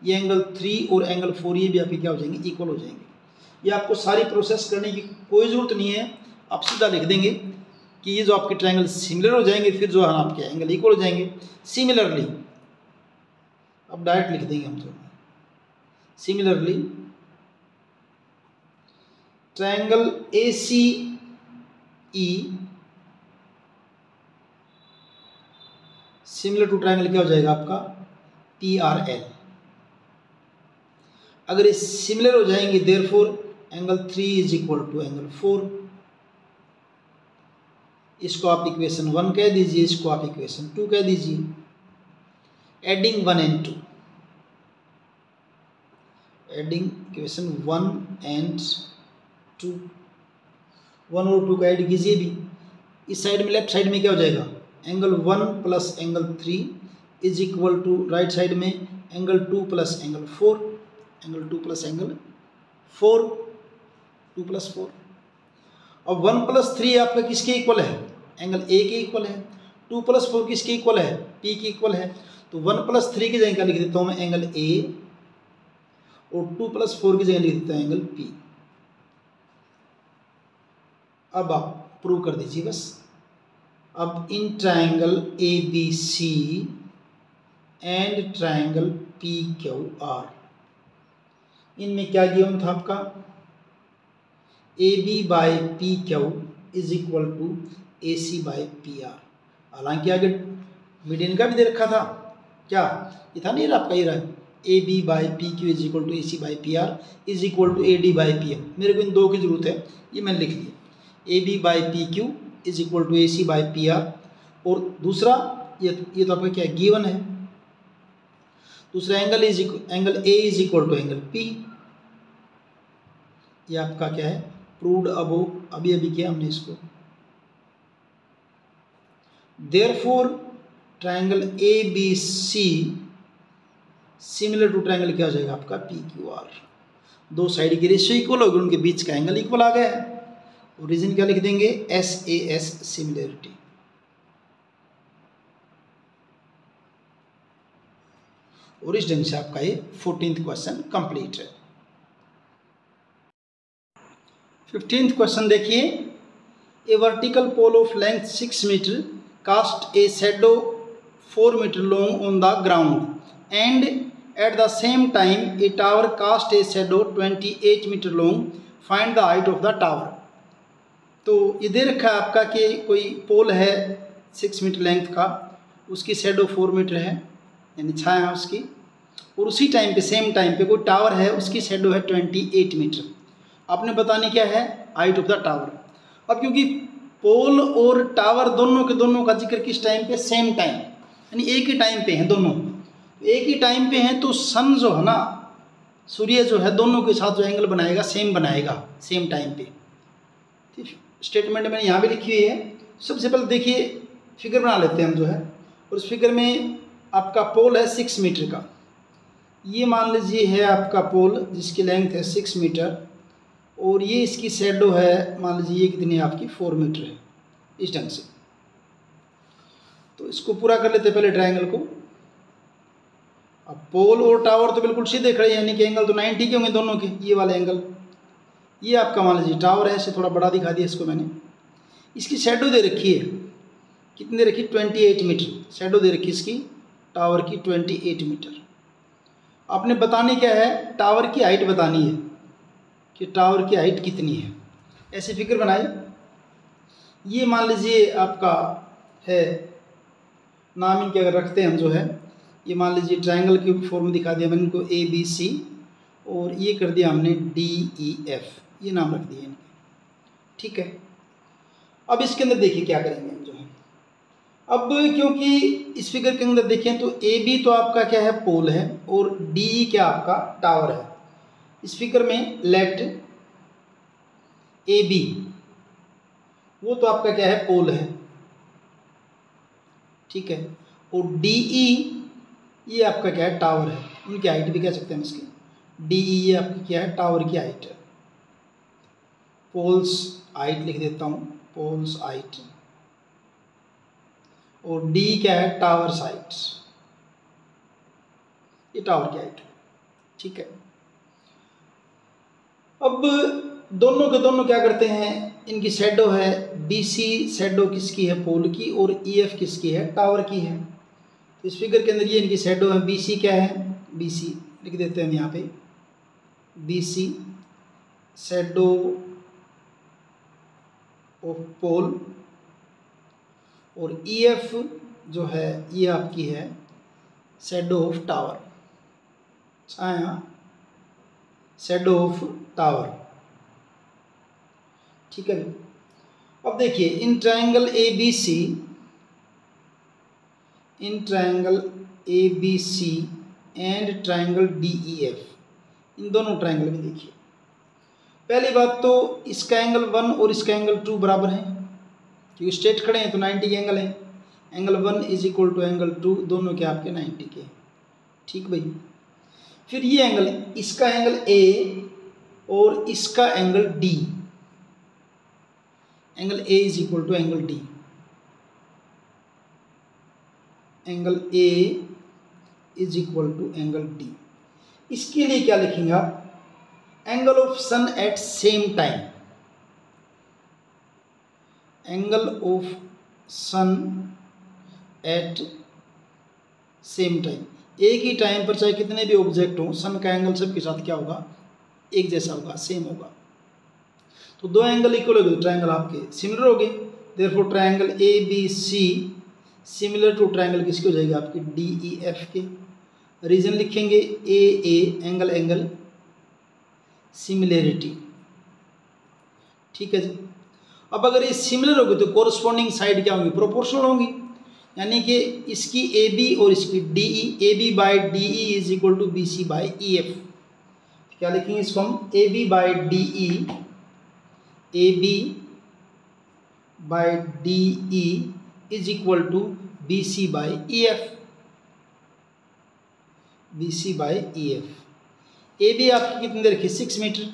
ये एंगल 3 और एंगल 4 ये भी आपके क्या हो जाएंगे, इक्वल हो जाएंगे। ये आपको सारी प्रोसेस करने की कोई ज़रूरत नहीं है, आप सीधा लिख देंगे कि ये जो आपके ट्रायंगल सिमिलर हो जाएंगे, फिर जो है आपके एंगल इक्वल हो जाएंगे। सिमिलरली, अब डायरेक्ट लिख देंगे हम तो, similarly triangle ACE similar to triangle क्या हो जाएगा आपका, PRL। अगर ये सिमिलर हो जाएंगे, therefore angle 3 is equal to angle 4। इसको आप इक्वेशन 1 कह दीजिए, इसको आप इक्वेशन 2 कह दीजिए। Adding 1 and 2, adding equation 1 and 2, 1 और 2 का ऐड कीजिए भी, इस साइड में लेफ्ट साइड में क्या हो जाएगा, angle 1 plus angle 3 is equal to right side में angle 2 plus angle 4, angle 2 plus angle 4, 2 plus 4। अब 1 प्लस 3 आपका किसके इक्वल है? एंगल ए के इक्वल है। 2 प्लस 4 किसके इक्वल है? पी के इक्वल है। तो 1 प्लस 3 की जगह क्या लिख देता हूँ मैं? एंगल ए, और 2 प्लस 4 की जगह लिख देता हूँ एंगल पी। अब आप प्रूव कर दीजिए बस। अब इन triangle A B C and triangle P Q R, इनमें क्या गिवन था आपका? A B by P Q is equal to A C by P R. हालांकि आगे मीडियन का भी दे रखा था, क्या ये था नहीं आपका? ये रहा A B by P Q is equal to A C by P R is equal to A D by P M. मेरे को इन दो की जरूरत है, ये मैंने लिख दिया। A B by P Q is equal to A C by P R, और दूसरा ये तो आपका क्या है? गिवन है। दूसरा angle A is equal to angle P, ये आपका क्या है? प्रूव्ड अबोव, अभी अभी किया हमने इसको। Therefore triangle A B C similar to triangle क्या हो जाएगा आपका? P Q R. दो साइड की रेशियो इक्वल होगी, उनके बीच का एंगल इक्वल आ गया है। ओरिजिन क्या लिख देंगे? S A S similarity. और इस ढंग से आपका ये 14th क्वेश्चन कंप्लीट है। 15th क्वेश्चन देखिए। A vertical pole of length 6 metre cast a shadow 4 metre long on the ground and at the same time a tower cast a shadow 28 metre long, find the height of the tower. तो ये दे रखा है आपका कि कोई पोल है 6 metre length का, उसकी शैडो 4 मीटर है, यानी छाया है उसकी, और उसी टाइम पे सेम टाइम पे कोई टावर है, उसकी शैडो है 28 मीटर। आपने बतानी क्या है? Height of the tower. अब क्योंकि पोल और टावर दोनों के दोनों का जिक्र किस टाइम पे? सेम टाइम, यानी एक ही टाइम पे हैं दोनों। एक ही टाइम पे हैं तो सन जो है ना, सूर्य जो है, दोनों के साथ जो एंगल बनाएगा सेम बनाएगा सेम टाइम पे। ठीक, स्टेटमेंट मैंने यहाँ भी लिखी हुई है। सबसे पहले देखिए फिगर बना लेते हैं हम जो है, और उस फिगर में आपका पोल है 6 मीटर का। ये मान लीजिए है आपका पोल जिसकी लेंथ है 6 मीटर, और ये इसकी शैडो है, मान लीजिए ये कितनी है आपकी? 4 मीटर है, इस ढंग से। तो इसको पूरा कर लेते हैं पहले ट्रायंगल को। अब पोल और टावर तो बिल्कुल सीधे खड़े हैं, यानी कि एंगल तो 90 के होंगे दोनों के, ये वाले एंगल। ये आपका मान लीजिए टावर है, इसे थोड़ा बड़ा दिखा दिया इसको मैंने। इसकी शैडो दे रखी है, कितनी दे रखी? 28 मीटर शैडो दे रखी इसकी टावर की, 28 मीटर। आपने बतानी क्या है? टावर की हाइट बतानी है कि टावर की हाइट कितनी है। ऐसे फिगर बनाए। ये मान लीजिए आपका है, नाम इनके अगर रखते हैं हम जो है, ये मान लीजिए ट्रायंगल की फॉर्म दिखा दिया मैंने इनको ए बी सी, और ये कर दिया हमने डी ई एफ, ये नाम रख दिए इनके। ठीक है, अब इसके अंदर देखिए क्या करेंगे हम जो है। अब क्योंकि इस फिगर के अंदर देखें तो ए बी तो आपका क्या है? पोल है, और डी ई क्या आपका? टावर है। इस फिगर में लेट ए बी, वो तो आपका क्या है? पोल है, ठीक है, और डी ई ये आपका क्या है? टावर है। उनकी हाइट भी कह सकते हैं इसकी, डी ई ये आपकी क्या है? टावर की हाइट है। पोल्स हाइट लिख देता हूँ, पोल्स हाइट, और डी क्या है? टावर हाइट, ये टावर की हाइट है। ठीक है, अब दोनों के दोनों क्या करते हैं? इनकी शैडो है बी सी, शैडो किसकी है? पोल की, और ई एफ किसकी है? टावर की है। तो इस फिगर के अंदर ये इनकी शैडो है। बी सी क्या है? बी सी लिख देते हैं हम यहाँ पे, B C shadow of pole, और ई एफ जो है ये आपकी है शैडो ऑफ टावर, छाया शैडो ऑफ टावर। ठीक है, अब देखिए इन triangle A B C, in triangle A B C and triangle D E F, इन दोनों ट्रायंगल में देखिए, पहली बात तो इसका एंगल 1 और इसका एंगल 2 बराबर है, क्योंकि स्ट्रेट खड़े हैं तो 90 के एंगल है। Angle 1 is equal to angle 2, दोनों के आपके 90 के। ठीक भाई। फिर ये एंगल, इसका एंगल ए और इसका angle D, angle A is equal to angle D, angle A is equal to angle D. इसके लिए क्या लिखेंगे आप, angle of sun at same time, angle of sun at same time, एक ही टाइम पर चाहे कितने भी ऑब्जेक्ट हों, सन का एंगल सबके साथ क्या होगा, एक जैसा होगा, सेम होगा। तो दो एंगल इक्वल हो गए तो ट्रायंगल आपके सिमिलर हो गए। Therefore triangle A B C similar to triangle किसके हो जाएगा, आपके डी ई एफ के। रीजन लिखेंगे A A, angle angle similarity. ठीक है जी। अब अगर ये सिमिलर होगी तो कोरस्पॉन्डिंग साइड क्या होंगी, प्रोपोर्शनल होंगी, यानी कि इसकी ए बी और इसकी D E, A B by D E is equal to B C by E F. क्या लिखेंगे इसको हम, A B by D E, A B by D E is equal to B C by E F, B C by E F. A B आपकी कितनी दे रखी, 6 metre,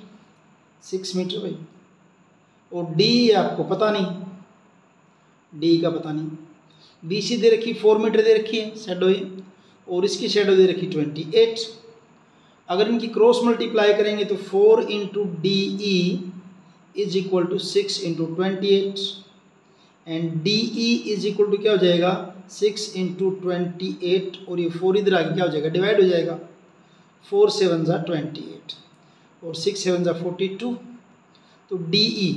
6 metre भाई, और D आपको पता नहीं, डी का पता नहीं। बी सी दे रखी 4 मीटर दे रखी है शेडो है, और इसकी शेडो दे रखी 28। अगर इनकी क्रॉस मल्टीप्लाई करेंगे तो 4 into D E is equal to 6 into 28, and D E is equal to क्या हो जाएगा, 6 इंटू 28, और ये 4 इधर आगे क्या हो जाएगा, डिवाइड हो जाएगा, 4 7 जा 28 और 6 7 जा 42, तो डी ई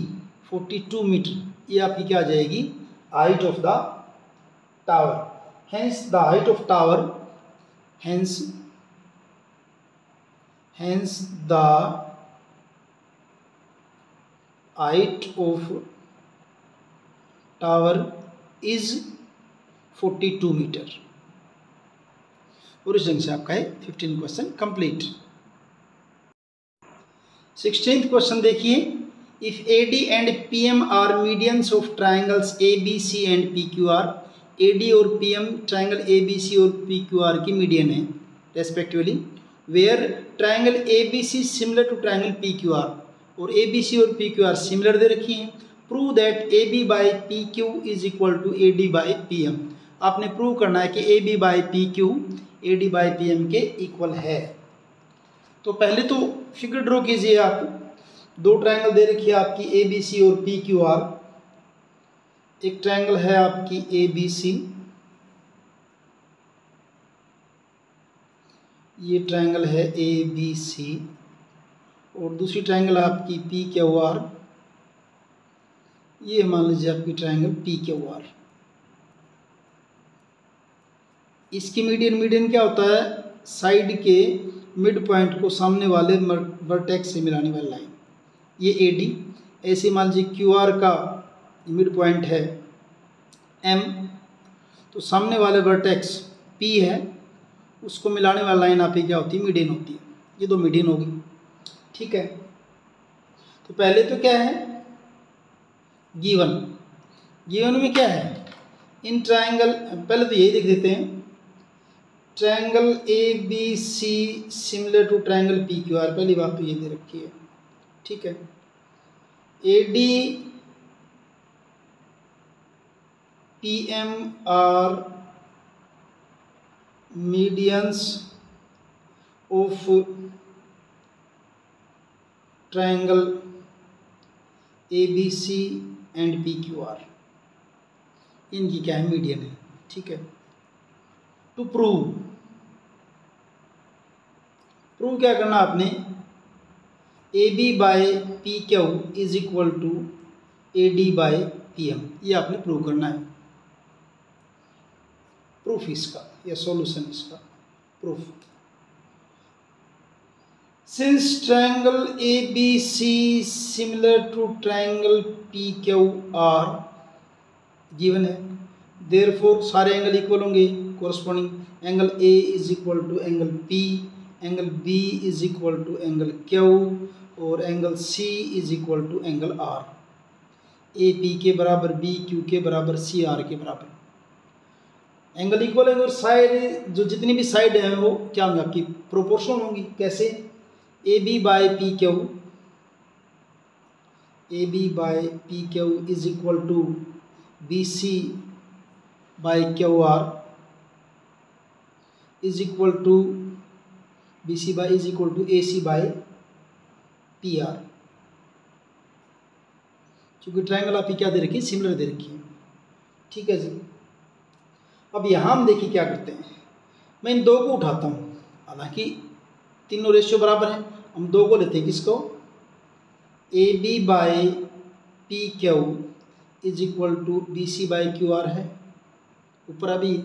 42 मीटर, ये आपकी क्या आ जाएगी, height of the tower. Hence the height of tower, hence the height of tower is 42 metre. और इस ढंग से आपका है 15 क्वेश्चन कंप्लीट। 16th क्वेश्चन देखिए, if AD and PM are medians of triangles ABC and PQR, AD और PM triangle ABC और PQR की मीडियन है respectively, where triangle ABC similar to triangle PQR, और ABC और PQR सिमिलर दे रखी हैं। Prove that AB by PQ is equal to AD by PM। आपने प्रूव करना है कि AB by PQ AD by PM के इक्वल है। तो पहले तो फिगर ड्रॉ कीजिए आप, दो ट्रायंगल दे रखी है आपकी ABC और PQR। एक ट्रायंगल है आपकी ABC, ये ट्रायंगल है ABC, और दूसरी ट्रायंगल है आपकी PQR, ये मान लीजिए आपकी ट्रायंगल PQR। इसकी मीडियन क्या होता है, साइड के मिड पॉइंट को सामने वाले वर्टेक्स से मिलाने वाली लाइन, ये AD। ऐसे मान लीजिए QR का मिड पॉइंट है M, तो सामने वाले वर्टेक्स P है, उसको मिलाने वाली लाइन आपकी क्या होती है, मीडियन होती है। ये दो मीडियन होगी। ठीक है, तो पहले तो क्या है, गिवन में क्या है, इन ट्रायंगल, पहले तो यही देख देते हैं, triangle ABC similar to triangle PQR, पहली बात तो ये दे रखी है। ठीक है, AD PM are medians of triangle ABC and PQR, इनकी क्या है, मीडियन है। ठीक है, टू प्रूव क्या करना आपने, AB by PQ is equal to AD by PM, ये आपने प्रूव करना है। प्रूफ इसका या सॉल्यूशन इसका, proof. Since triangle ABC similar to triangle PQR given है, देयरफॉर सारे एंगल इक्वल होंगे, corresponding angle A is equal to angle P, angle B is equal to angle Q, और angle C is equal to angle R। A P के बराबर, B Q के बराबर, C R के बराबर। Angle इक्वल है और साइड जो जितनी भी साइड है वो क्या होंगी आपकी प्रोपोर्शनल होंगी। कैसे? A B by P Q, A B by P Q is equal to B C by Q R is equal to B C by is equal to A C by P R. क्योंकि triangle आपकी क्या दे रखी है? Similar दे रखी है। ठीक है जी। अब यहाँ हम देखिए क्या करते हैं, मैं इन दो को उठाता हूँ, हालांकि तीनों रेशियो बराबर हैं, हम दो को लेते हैं। किसको? A B by P Q is equal to B C by Q R है ऊपर अभी।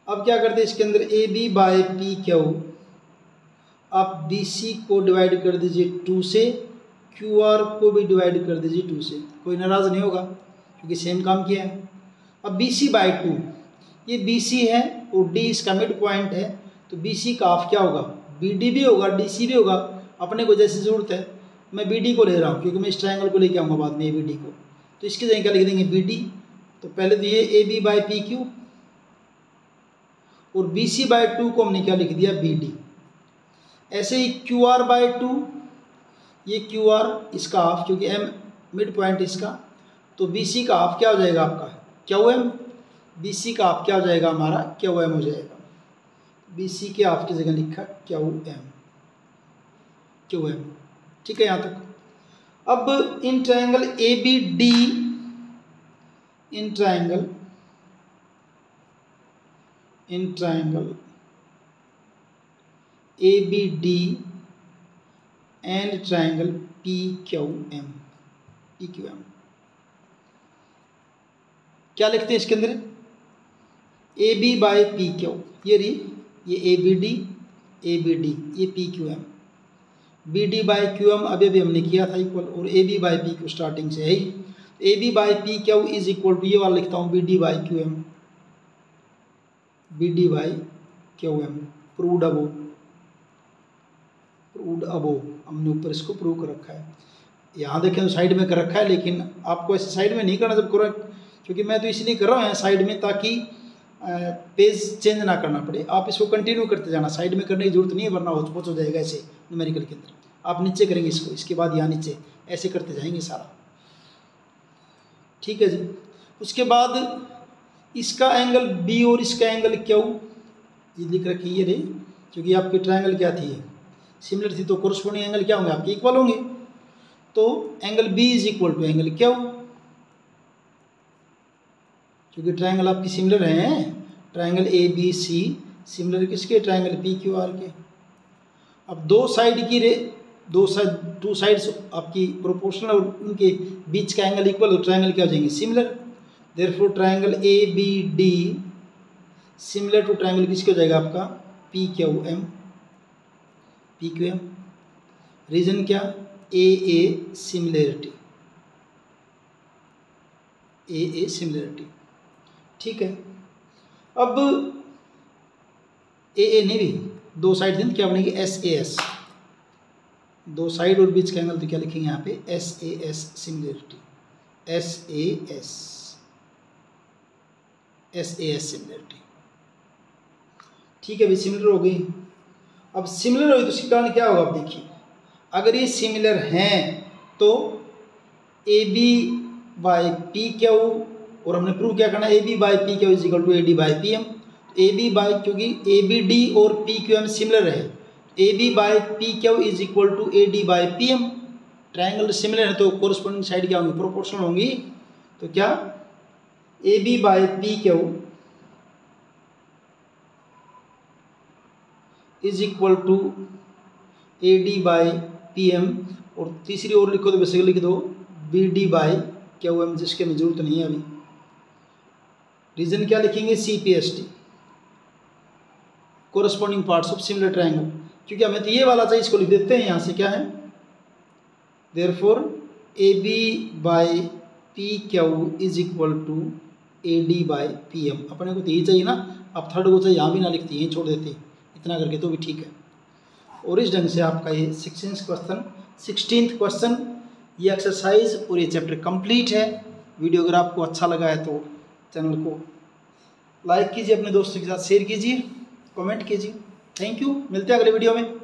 अब क्या करते हैं इसके अंदर, A B by P Q आप बी सी को डिवाइड कर दीजिए 2 से, क्यू आर को भी डिवाइड कर दीजिए 2 से। कोई नाराज़ नहीं होगा क्योंकि सेम काम किया है। अब बी सी बाई 2, ये बी सी है और डी इसका मिड पॉइंट है, तो बी सी का हाफ क्या होगा? बी डी भी होगा, डी सी भी होगा। अपने को जैसे ज़रूरत है मैं बी डी को ले रहा हूँ क्योंकि मैं इस ट्रायंगल को लेके आऊँगा बाद में ए बी डी को, तो इसकी जगह क्या लिख देंगे? B D. तो पहले तो ये A B by P Q और बी सी बाई 2 को हमने क्या लिख दिया? B D. ऐसे ही क्यू आर बाई 2, ये क्यू आर इसका हाफ क्योंकि एम मिड पॉइंट इसका, तो बी सी का हाफ क्या हो जाएगा आपका? Q M. बी सी का हाफ क्या हो जाएगा हमारा? क्यू एम हो जाएगा। बी सी के हाफ की जगह लिखा क्यू एम, क्यू एम। ठीक है यहाँ तक। अब in triangle A B D, in triangle A B D and triangle P Q M, P Q M क्या लिखते हैं इसके अंदर? A B by P Q, ये A B D, A B D, ये P Q M. B D by Q M अभी हमने किया था इक्वल, और A B by P Q starting से है ही। A B by P Q is equal to, ये वाला लिखता हूँ B D by Q M, B D by Q M. Proved above, proved above, हमने ऊपर इसको प्रूव कर रखा है। यहाँ देखें तो साइड में कर रखा है, लेकिन आपको ऐसे साइड में नहीं करना जब करो, क्योंकि मैं तो इसलिए कर रहा हूँ यहाँ साइड में ताकि पेज चेंज ना करना पड़े। आप इसको कंटिन्यू करते जाना, साइड में करने की जरूरत नहीं है, वरना होच हो जाएगा ऐसे न्यूमेरिकल के अंदर। आप नीचे करेंगे इसको, इसके बाद यहाँ नीचे ऐसे करते जाएंगे सारा। ठीक है जी। उसके बाद इसका एंगल बी और इसका एंगल क्यू, ये लिख रखी है ये रे, क्योंकि आपकी ट्रायंगल क्या थी? सिमिलर थी, तो कोरस्पोंडिंग एंगल क्या होंगे आपके? इक्वल होंगे। तो angle B is equal to angle Q, क्योंकि ट्रायंगल आपकी सिमिलर हैं। Triangle A B C similar किसके? ट्रायंगल पी क्यू आर के। अब दो साइड की टू साइड्स आपकी प्रोपोर्शनल और उनके बीच का एंगल इक्वल, तो ट्रायंगल क्या हो जाएंगे? Similar. Therefore triangle A B D similar to triangle किसके हो जाएगा आपका? P Q M, P Q M. Reason क्या? A similarity, A similarity. ठीक है। अब ए नहीं भी, दो साइड थे, क्या बनेगी? S A S. दो साइड और बीच का एंगल तो क्या लिखेंगे यहाँ पे? S A S similarity, S A S, S A S similarity. ठीक है भाई, सिमिलर हो गई। अब सिमिलर हुई तो इसके कारण क्या होगा? आप देखिए, अगर ये सिमिलर हैं तो A B by P Q, और हमने प्रूव क्या करना है? A B by P Q is equal to A D by P M. A B by, क्योंकि ए बी डी और पी क्यू एम सिमिलर है, A B by P Q is equal to A D by P M. Triangle similar है तो corresponding side क्या होंगी? Proportional होंगी। तो क्या? A B by P Q is equal to A D by P M, और तीसरी ओर लिखो तो बेसिकली लिख दो B D by Q M, जिसके में जरूरत नहीं है अभी। रीजन क्या लिखेंगे? C P S T, corresponding parts of similar triangle, क्योंकि हमें तो ये वाला चाहिए, इसको लिख देते हैं यहाँ से। क्या है? Therefore A B by P Q is equal to A D by P M. अपने को तो यही चाहिए ना, आप थर्ड को चाहिए यहाँ भी ना लिखते, यहीं छोड़ देते, इतना करके तो भी ठीक है। और इस ढंग से आपका ये 16th क्वेश्चन, ये एक्सरसाइज और ये चैप्टर कंप्लीट है। वीडियो अगर आपको अच्छा लगा है तो चैनल को लाइक कीजिए, अपने दोस्तों के साथ शेयर कीजिए, कमेंट कीजिए। थैंक यू, मिलते हैं अगले वीडियो में।